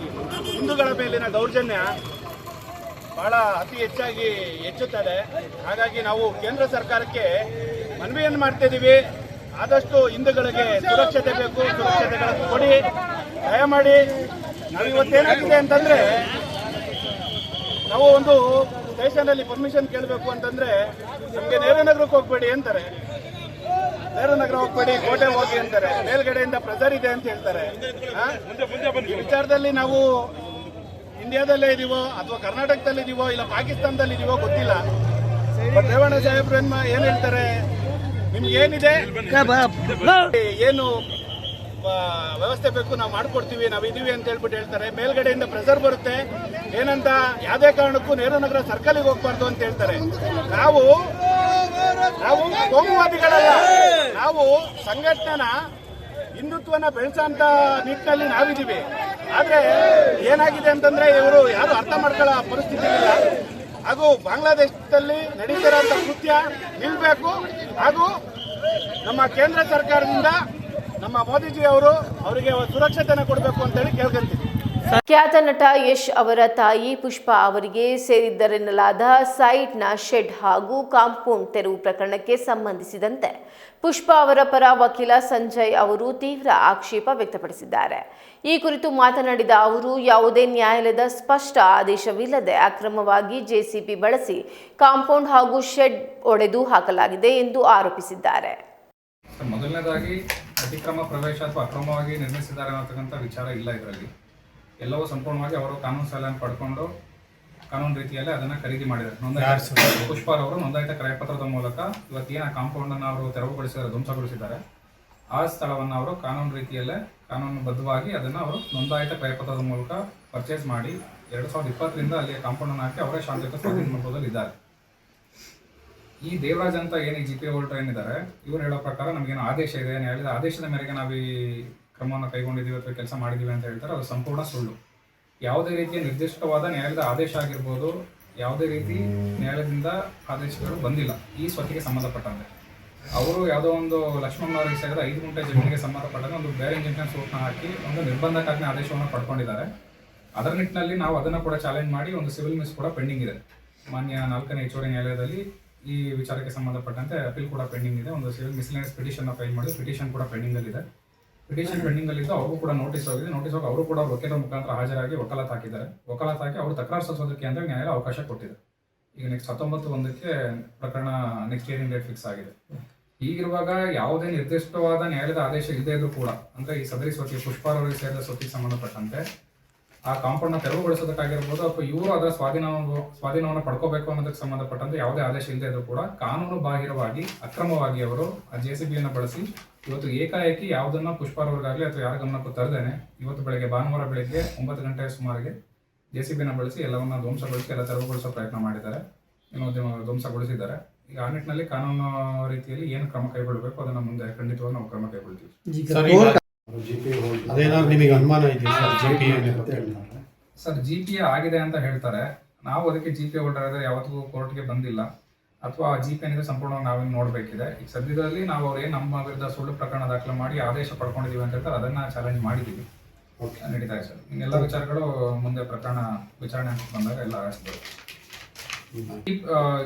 ಹಿಂದೂಗಳ ಮೇಲಿನ ದೌರ್ಜನ್ಯ ಬಹಳ ಅತಿ ಹೆಚ್ಚಾಗಿ ಹೆಚ್ಚುತ್ತದೆ. ಹಾಗಾಗಿ ನಾವು ಕೇಂದ್ರ ಸರ್ಕಾರಕ್ಕೆ ಮನವಿಯನ್ನು ಮಾಡ್ತಿದ್ದೀವಿ. ಆದಷ್ಟು ಹಿಂದೂಗಳಿಗೆ ಸುರಕ್ಷತೆ ಬೇಕು, ಸುರಕ್ಷತೆಗಳನ್ನು ಕೊಡಿ ದಯಮಾಡಿ. ನಾವು ಇವತ್ತೇನಾಗಿದೆ ಅಂತಂದರೆ, ನಾವು ಒಂದು ಸ್ಟೇಷನಲ್ಲಿ ಪರ್ಮಿಷನ್ ಕೇಳಬೇಕು ಅಂತಂದರೆ ನಮಗೆ ನೆಹರು ನಗರಕ್ಕೆ ಹೋಗ್ಬೇಡಿ ಅಂತಾರೆ, ನೆಹರು ನಗರ ಹೋಗ್ಬೇಡಿ ಕೋಟೆ ಹೋಗಿ ಅಂತಾರೆ, ಮೇಲ್ಗಡೆಯಿಂದ ಪ್ರೆಸರ್ ಇದೆ ಅಂತ ಹೇಳ್ತಾರೆ. ಈ ವಿಚಾರದಲ್ಲಿ ನಾವು ಇಂಡಿಯಾದಲ್ಲೇ ಇದೀವೋ ಅಥವಾ ಕರ್ನಾಟಕದಲ್ಲಿ ಇದೀವೋ ಇಲ್ಲ ಪಾಕಿಸ್ತಾನದಲ್ಲಿ ಇದೀವೋ ಗೊತ್ತಿಲ್ಲ. ಬಟ್ ರೇವಣ್ಣ ಸಾಹೇಬ್ರು ಏನು ಹೇಳ್ತಾರೆ, ನಿಮ್ಗೇನಿದೆ ಏನು ವ್ಯವಸ್ಥೆ ಬೇಕು ನಾವು ಮಾಡ್ಕೊಡ್ತೀವಿ, ನಾವು ಇದೀವಿ ಅಂತ ಹೇಳ್ಬಿಟ್ಟು ಹೇಳ್ತಾರೆ. ಮೇಲ್ಗಡೆಯಿಂದ ಪ್ರೆಷರ್ ಬರುತ್ತೆ, ಏನಂತ ಯಾವುದೇ ಕಾರಣಕ್ಕೂ ನೆಹರು ನಗರ ಸರ್ಕಲ್ಗೆ ಹೋಗ್ಬಾರ್ದು ಅಂತ ಹೇಳ್ತಾರೆ. ನಾವು ಕೋಮುವಾದಿಗಳಲ್ಲ, ನಾವು ಸಂಘಟನೆನ ಹಿಂದುತ್ವನ ಬೆಳೆಸೋಂಥ ನಿಟ್ಟಿನಲ್ಲಿ ನಾವಿದ್ದೀವಿ. ಆದರೆ ಏನಾಗಿದೆ ಅಂತಂದ್ರೆ ಇವರು ಯಾರು ಅರ್ಥ ಮಾಡ್ಕೊಳ್ಳೋ ಪರಿಸ್ಥಿತಿ ಇಲ್ಲ. ಹಾಗೂ ಬಾಂಗ್ಲಾದೇಶದಲ್ಲಿ ನಡೀತಿರೋಂಥ ಕೃತ್ಯ ನಿಲ್ಲಬೇಕು. ಹಾಗೂ ನಮ್ಮ ಕೇಂದ್ರ ಸರ್ಕಾರದಿಂದ ನಮ್ಮ ಮೋದಿಜಿ ಅವರಿಗೆ ಸುರಕ್ಷತೆನ ಕೊಡಬೇಕು ಅಂತೇಳಿ ಕೇಳ್ಕೊಂತೀವಿ. ಖ್ಯಾತ ನಟ ಯಶ್ ಅವರ ತಾಯಿ ಪುಷ್ಪಾ ಅವರಿಗೆ ಸೇರಿದ್ದರೆನ್ನಲಾದ ಸೈಟ್ನ ಶೆಡ್ ಹಾಗೂ ಕಾಂಪೌಂಡ್ ತೆರವು ಪ್ರಕರಣಕ್ಕೆ ಸಂಬಂಧಿಸಿದಂತೆ ಪುಷ್ಪಾ ಅವರ ಪರ ವಕೀಲ ಸಂಜಯ್ ಅವರು ತೀವ್ರ ಆಕ್ಷೇಪ ವ್ಯಕ್ತಪಡಿಸಿದ್ದಾರೆ. ಈ ಕುರಿತು ಮಾತನಾಡಿದ ಅವರು, ಯಾವುದೇ ನ್ಯಾಯಾಲಯದ ಸ್ಪಷ್ಟ ಆದೇಶವಿಲ್ಲದೆ ಅಕ್ರಮವಾಗಿ ಜೆಸಿಬಿ ಬಳಸಿ ಕಾಂಪೌಂಡ್ ಹಾಗೂ ಶೆಡ್ ಒಡೆದು ಹಾಕಲಾಗಿದೆ ಎಂದು ಆರೋಪಿಸಿದ್ದಾರೆ. ಮೊದಲನೇದಾಗಿ ಅತಿಕ್ರಮ ಪ್ರವೇಶ ಅಥವಾ ಅಕ್ರಮವಾಗಿ ನಿರ್ಮಿಸಿದ್ದಾರೆ ಅನ್ನತಕ್ಕಂಥ ವಿಚಾರ ಇಲ್ಲ. ಇದರಲ್ಲಿ ಎಲ್ಲವೂ ಸಂಪೂರ್ಣವಾಗಿ ಅವರು ಕಾನೂನು ಸಲಹೆಯನ್ನು ಪಡ್ಕೊಂಡು ಕಾನೂನು ರೀತಿಯಲ್ಲಿ ಅದನ್ನು ಖರೀದಿ ಮಾಡಿದ್ದಾರೆ. ಪುಷ್ಪಾರವರು ನೋಂದಾಯಿತ ಕ್ರಯಪತ್ರದ ಮೂಲಕ ಇವತ್ತೇನು ಕಾಂಪೌಂಡನ್ನು ಅವರು ತೆರವುಗೊಳಿಸಿದ್ದಾರೆ, ಧ್ವಂಸಗೊಳಿಸಿದ್ದಾರೆ, ಆ ಸ್ಥಳವನ್ನು ಅವರು ಕಾನೂನು ರೀತಿಯಲ್ಲೇ ಕಾನೂನುಬದ್ಧವಾಗಿ ಅದನ್ನು ಅವರು ನೋಂದಾಯಿತ ಕ್ರಯಪತ್ರದ ಮೂಲಕ ಪರ್ಚೇಸ್ ಮಾಡಿ 2020ರಿಂದ ಅಲ್ಲಿ ಕಾಂಪೌಂಡನ್ನು ಹಾಕಿ ಅವರೇ ಶಾಂತಿಯುತ ಸ್ವಾಧೀನ ಮಾಡ್ಬೋದಲ್ಲಿ ಇದ್ದಾರೆ. ಈ ದೇವರಾಜ್ ಅಂತ ಏನು ಜಿ ಪಿ ಹೋಲ್ಡರ್ ಏನಿದ್ದಾರೆ, ಇವರು ಹೇಳೋ ಪ್ರಕಾರ ನಮಗೇನು ಆದೇಶ ಇದೆ, ನ್ಯಾಯಾಲಯದ ಆದೇಶದ ಮೇರೆಗೆ ನಾವು ಈ ಕ್ರಮವನ್ನು ಕೈಗೊಂಡಿದ್ದೀವಿ ಅಥವಾ ಕೆಲಸ ಮಾಡಿದ್ದೀವಿ ಅಂತ ಹೇಳ್ತಾರೆ. ಅದು ಸಂಪೂರ್ಣ ಸುಳ್ಳು. ಯಾವುದೇ ರೀತಿಯ ನಿರ್ದಿಷ್ಟವಾದ ನ್ಯಾಯಾಲಯದ ಆದೇಶ ಆಗಿರ್ಬೋದು, ಯಾವುದೇ ರೀತಿ ನ್ಯಾಯಾಲಯದಿಂದ ಆದೇಶಗಳು ಬಂದಿಲ್ಲ ಈ ಸ್ವತ್ತಿಗೆ ಸಂಬಂಧಪಟ್ಟಂತೆ. ಅವರು ಯಾವುದೋ ಒಂದು ಲಕ್ಷ್ಮಣನವರಿಗೆ ಸೇರಿದ 5 ಗುಂಟೆ ಜಮೀನಿಗೆ ಸಂಬಂಧಪಟ್ಟಂತೆ ಒಂದು ಬೇರೆ ಇಂಜೆಕ್ಷನ್ ಸೂಟ್ನ ಹಾಕಿ ಒಂದು ನಿರ್ಬಂಧಕಾಜ್ಞೆ ಆದೇಶವನ್ನು ಪಡ್ಕೊಂಡಿದ್ದಾರೆ. ಅದರ ನಿಟ್ಟಿನಲ್ಲಿ ನಾವು ಅದನ್ನು ಕೂಡ ಚಾಲೆಂಜ್ ಮಾಡಿ ಒಂದು ಸಿವಿಲ್ ಮಿಸ್ ಕೂಡ ಪೆಂಡಿಂಗ್ ಇದೆ. ಮಾನ್ಯ 4ನೇ ಹೆಚ್ಚುವರಿ ನ್ಯಾಯಾಲಯದಲ್ಲಿ ಈ ವಿಚಾರಕ್ಕೆ ಸಂಬಂಧಪಟ್ಟಂತೆ ಅಪೀಲ್ ಕೂಡ ಪೆಂಡಿಂಗ್ ಇದೆ. ಒಂದು ಸಿವಿಲ್ ಮಿಸ್ಲೆನಿಯಸ್ ಪಿಟಿಷನ್ ಫೈಲ್ ಮಾಡಿ ಪಿಟಿಷನ್ ಕೂಡ ಪೆಂಡಿಂಗಲ್ಲಿದೆ. ಪಿಟಿಷನ್ ಪೆಂಡಿಂಗಲ್ಲಿದ್ದು ಅವ್ರಿಗೂ ಕೂಡ ನೋಟಿಸ್ ಹೋಗಿದೆ. ನೋಟಿಸ್ ಹೋಗಿ ಅವರು ಕೂಡ ವಕೀಲರ ಮುಖಾಂತರ ಹಾಜರಾಗಿ ವಕಾಲತ್ ಹಾಕಿದ್ದಾರೆ. ವಕಾಲತ್ ಹಾಕಿ ಅವರು ತಕರಾರು ಸಲ್ಲಿಸೋದಕ್ಕೆ ಅಂತ ನ್ಯಾಯಾಲಯ ಅವಕಾಶ ಕೊಟ್ಟಿದೆ. ಈಗ ನೆಕ್ಸ್ಟ್ 19/1ಕ್ಕೆ ಪ್ರಕರಣ ನೆಕ್ಸ್ಟ್ ಹಿಯರಿಂಗ್ ಡೇಟ್ ಫಿಕ್ಸ್ ಆಗಿದೆ. ಹೀಗಿರುವಾಗ ಯಾವುದೇ ನಿರ್ದಿಷ್ಟವಾದ ನ್ಯಾಯಾಲಯದ ಆದೇಶ ಇಲ್ಲದೇ ಇದ್ರೂ ಕೂಡ, ಅಂದರೆ ಈ ಸದರಿ ಸ್ವತ್ತಿಗೆ ಪುಷ್ಪಾರವರಿಗೆ ಸೇರಿದ ಸ್ವತ್ತಿಗೆ ಸಂಬಂಧಪಟ್ಟಂತೆ ಆ ಕಾಂಪೌಂಡ್ನ ತೆರವುಗೊಳಿಸೋದಕ್ಕಾಗಿರ್ಬೋದು ಅಥವಾ ಇವರು ಅದರ ಸ್ವಾಧೀನವನ್ನು ಪಡ್ಕೋಬೇಕು ಅನ್ನೋದಕ್ಕೆ ಸಂಬಂಧಪಟ್ಟಂತೆ ಯಾವುದೇ ಆದೇಶ ಇಲ್ಲದೆ ಇದ್ರೂ ಕೂಡ ಕಾನೂನು ಬಾಹಿರವಾಗಿ ಅಕ್ರಮವಾಗಿ ಅವರು ಆ JCBಯನ್ನು ಬಳಸಿ ಇವತ್ತು ಏಕಾಏಕಿ ಯಾವುದನ್ನು ಪುಷ್ಪಾರವರಿಗಾಗಲಿ ಅಥವಾ ಯಾರ ಗಮನಕ್ಕೂ ತರದೇನೆ ಇವತ್ತು ಬೆಳಗ್ಗೆ ಭಾನುವಾರ ಬೆಳಗ್ಗೆ 9 ಗಂಟೆ ಸುಮಾರಿಗೆ JCBಯನ್ನು ಬಳಸಿ ಎಲ್ಲವನ್ನ ಧ್ವಂಸಗೊಳಿಸಿ ಎಲ್ಲ ತೆರವುಗೊಳಿಸೋ ಪ್ರಯತ್ನ ಮಾಡಿದ್ದಾರೆ, ಧ್ವಂಸಗೊಳಿಸಿದ್ದಾರೆ. ಈಗ ಆ ನಿಟ್ಟಿನಲ್ಲಿ ಕಾನೂನು ರೀತಿಯಲ್ಲಿ ಏನು ಕ್ರಮ ಕೈಗೊಳ್ಳಬೇಕು ಅದನ್ನು ಮುಂದೆ ಖಂಡಿತವಾಗಿ ನಾವು ಕ್ರಮ ಕೈಗೊಳ್ತೀವಿ. ಸರ್ GPA ಆಗಿದೆ ಅಂತ ಹೇಳ್ತಾರೆ. ನಾವು ಅದಕ್ಕೆ GPA ಹೋಲ್ಡರ್ ಆದರೆ ಯಾವತ್ತಿಗೂ ಕೋರ್ಟ್ಗೆ ಬಂದಿಲ್ಲ ಅಥವಾ GPA ಏನಿದೆ ಸಂಪೂರ್ಣವಾಗಿ ನಾವೇನು ನೋಡಬೇಕಿದೆ. ಈಗ ಸದ್ಯದಲ್ಲಿ ನಾವು ಅವ್ರು ಏನು ನಮ್ಮ ವಿರುದ್ಧ ಸುಳ್ಳು ಪ್ರಕರಣ ದಾಖಲೆ ಮಾಡಿ ಆದೇಶ ಪಡ್ಕೊಂಡಿದ್ದೀವಿ ಅಂತ ಹೇಳ್ತಾರೆ, ಅದನ್ನು ಚಾಲೆಂಜ್ ಮಾಡಿದ್ದೀವಿ. ನಡೀತಾ ಇದೆ ಸರ್. ಇನ್ನೆಲ್ಲ ವಿಚಾರಗಳು ಮುಂದೆ ಪ್ರಕರಣ ವಿಚಾರಣೆ ಅಂತ ಬಂದಾಗ ಎಲ್ಲ ಆಡಿಸ್ಬೋದು. ಈ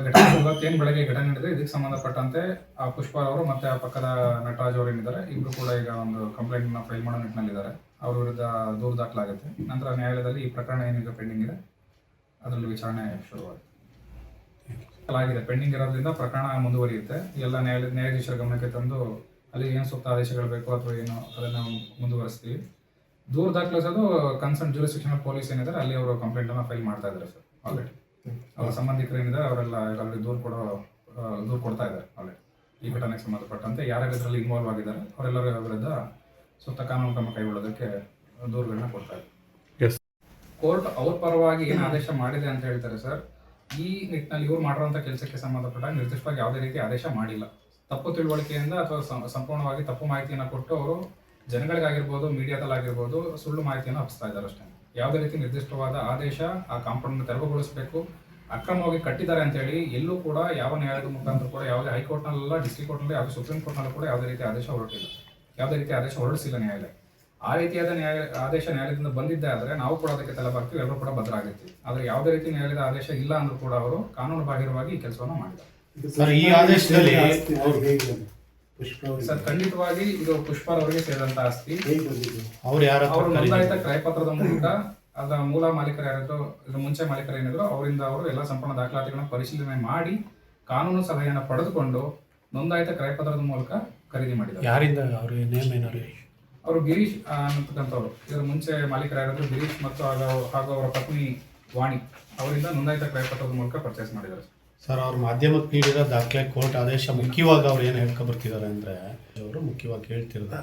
ಘಟನೆ ಇವತ್ತೇನು ಬೆಳಗ್ಗೆ ಘಟನೆ ನಡೆದಿದೆ ಇದಕ್ಕೆ ಸಂಬಂಧಪಟ್ಟಂತೆ ಆ ಪುಷ್ಪಾ ಅವರು ಮತ್ತೆ ಆ ಪಕ್ಕದ ನಟರಾಜ್ ಅವರು ಏನಿದ್ದಾರೆ ಇಬ್ಬರು ಕೂಡ ಈಗ ಒಂದು ಕಂಪ್ಲೇಂಟ್ನ ಫೈಲ್ ಮಾಡೋ ನಿಟ್ಟಿನಲ್ಲಿದ್ದಾರೆ. ಅವ್ರ ವಿರುದ್ಧ ದೂರು ದಾಖಲಾಗುತ್ತೆ. ನಂತರ ನ್ಯಾಯಾಲಯದಲ್ಲಿ ಈ ಪ್ರಕರಣ ಏನೀಗ ಪೆಂಡಿಂಗ್ ಇದೆ ಅದರಲ್ಲಿ ವಿಚಾರಣೆ ಶುರುವಾಗಿದೆ. ಪೆಂಡಿಂಗ್ ಇರೋದ್ರಿಂದ ಪ್ರಕರಣ ಮುಂದುವರಿಯುತ್ತೆ. ಎಲ್ಲ ನ್ಯಾಯಾಧೀಶರ ಗಮನಕ್ಕೆ ತಂದು ಅಲ್ಲಿ ಏನು ಸೂಕ್ತ ಆದೇಶಗಳು ಬೇಕು ಅಥವಾ ಏನು ಅದನ್ನು ಮುಂದುವರಿಸ್ತೀವಿ. ದೂರು ದಾಖಲಿಸೋದು ಕನ್ಸರ್ನ್ ಜ್ಯೂರಿಸ್ಡಿಕ್ಷನ್ ಪೊಲೀಸ್ ಏನಿದ್ದಾರೆ ಅಲ್ಲಿ ಅವರು ಕಂಪ್ಲೇಂಟನ್ನು ಫೈಲ್ ಮಾಡ್ತಾ ಇದ್ದಾರೆ ಸರ್. ಆಲ್ರೆಡಿ ಅವರ ಸಂಬಂಧಿಕರು ಏನಿದ್ದಾರೆ ಅವರೆಲ್ಲ ಆಲ್ರೆಡಿ ದೂರು ಕೊಡ್ತಾ ಇದ್ದಾರೆ. ಆಲ್ರೆಡಿ ಈ ಘಟನೆಗೆ ಸಂಬಂಧಪಟ್ಟಂತೆ ಯಾರ್ಯಾರು ಇದರಲ್ಲಿ ಇನ್ವಾಲ್ವ್ ಆಗಿದ್ದಾರೆ ಅವರೆಲ್ಲರ ವಿರುದ್ಧ ಸೂಕ್ತ ಕಾನೂನು ಕ್ರಮ ಕೈಗೊಳ್ಳೋದಕ್ಕೆ ದೂರುಗಳನ್ನ ಕೊಡ್ತಾ ಇದ್ದಾರೆ. ಕೋರ್ಟ್ ಅವ್ರ ಪರವಾಗಿ ಏನು ಆದೇಶ ಮಾಡಿದೆ ಅಂತ ಹೇಳ್ತಾರೆ ಸರ್. ಈ ನಿಟ್ಟಿನಲ್ಲಿ ಇವ್ರು ಮಾಡಿರುವಂಥ ಕೆಲಸಕ್ಕೆ ಸಂಬಂಧಪಟ್ಟ ನಿರ್ದಿಷ್ಟವಾಗಿ ಯಾವುದೇ ರೀತಿ ಆದೇಶ ಮಾಡಿಲ್ಲ. ತಪ್ಪು ತಿಳುವಳಿಕೆಯಿಂದ ಅಥವಾ ಸಂಪೂರ್ಣವಾಗಿ ತಪ್ಪು ಮಾಹಿತಿಯನ್ನು ಕೊಟ್ಟು ಅವರು ಜನಗಳಿಗಾಗಿರ್ಬೋದು ಮೀಡಿಯಾದಲ್ಲಾಗಿರ್ಬೋದು ಸುಳ್ಳು ಮಾಹಿತಿಯನ್ನು ಹಬ್ಬಿಸ್ತಾ ಇದ್ದಾರೆ ಅಷ್ಟೇ. ಯಾವುದೇ ರೀತಿ ನಿರ್ದಿಷ್ಟವಾದ ಆದೇಶ ಆ ಕಾಂಪೌಂಡನ್ನು ತೆರವುಗೊಳಿಸಬೇಕು, ಅಕ್ರಮವಾಗಿ ಕಟ್ಟಿದ್ದಾರೆ ಅಂತೇಳಿ ಎಲ್ಲೂ ಕೂಡ ಯಾವ ನ್ಯಾಯಾಲಯದ ಮುಖಾಂತರ ಕೂಡ ಯಾವುದೇ ಹೈಕೋರ್ಟ್ನಲ್ಲ, ಡಿಸ್ಟ್ರಿಕ್ಟ್ ಕೋರ್ಟ್ನಲ್ಲಿ ಹಾಗೂ ಸುಪ್ರೀಂ ಕೋರ್ಟ್ನಲ್ಲೂ ಕೂಡ ಯಾವುದೇ ರೀತಿ ಆದೇಶ ಹೊರಟಿಲ್ಲ, ಯಾವುದೇ ರೀತಿ ಆದೇಶ ಹೊರಡಿಸಿಲ್ಲ ನ್ಯಾಯಾಲಯ. ಆ ರೀತಿಯಾದ ಆದೇಶ ನ್ಯಾಯಾಲಯದಿಂದ ಬಂದಿದ್ದೇ ಆದರೆ ನಾವು ಕೂಡ ಅದಕ್ಕೆ ತಲೆಬಾಗ್ತೀವಿ, ಎಲ್ಲರೂ ಕೂಡ ಭದ್ರಾಗಿರ್ತೀವಿ. ಆದರೆ ಯಾವುದೇ ರೀತಿ ನ್ಯಾಯಾಲಯದ ಆದೇಶ ಇಲ್ಲ ಅಂದ್ರೂ ಕೂಡ ಅವರು ಕಾನೂನು ಬಾಹಿರವಾಗಿ ಈ ಕೆಲಸವನ್ನು ಮಾಡಿದ್ದಾರೆ. ಸರ್ ಖಂಡಿತವಾಗಿ ಇದು ಪುಷ್ಪಾರವರಿಗೆ ಸೇರಿದಂತ ಆಸ್ತಿ. ಅವರು ನೋಂದಾಯಿತ ಕ್ರಯಪತ್ರದ ಮೂಲಕ ಅದರ ಮೂಲ ಮಾಲೀಕರು ಯಾರಾದ್ರು ಇದ್ರ ಮುಂಚೆ ಮಾಲೀಕರು ಏನಿದ್ರು ಅವರಿಂದ ಅವರು ಎಲ್ಲ ಸಂಪೂರ್ಣ ದಾಖಲಾತಿಗಳನ್ನು ಪರಿಶೀಲನೆ ಮಾಡಿ ಕಾನೂನು ಸಲಹೆಯನ್ನು ಪಡೆದುಕೊಂಡು ನೋಂದಾಯಿತ ಕ್ರಯಪತ್ರದ ಮೂಲಕ ಖರೀದಿ ಮಾಡಿದ್ದಾರೆ. ಯಾರಿಂದ ಅವರು ಗಿರೀಶ್ ಅಂತಕ್ಕಂಥವ್ರು, ಇದರ ಮುಂಚೆ ಮಾಲೀಕರು ಯಾರಾದ್ರು ಗಿರೀಶ್ ಮತ್ತು ಹಾಗೂ ಅವರ ಪತ್ನಿ ವಾಣಿ ಅವರಿಂದ ನೋಂದಾಯಿತ ಕ್ರಯಪತ್ರದ ಮೂಲಕ ಪರ್ಚೇಸ್ ಮಾಡಿದ್ದಾರೆ. ಸರ್, ಅವ್ರ ಮಾಧ್ಯಮಕ್ಕೆ ನೀಡಿರೋ ದಾಖಲೆ ಕೋರ್ಟ್ ಆದೇಶ ಮುಖ್ಯವಾಗಿ ಅವ್ರು ಏನು ಹೇಳ್ಕೊಬರ್ತಿದ್ದಾರೆ ಅಂದರೆ, ಅವರು ಮುಖ್ಯವಾಗಿ ಹೇಳ್ತಿರೋದು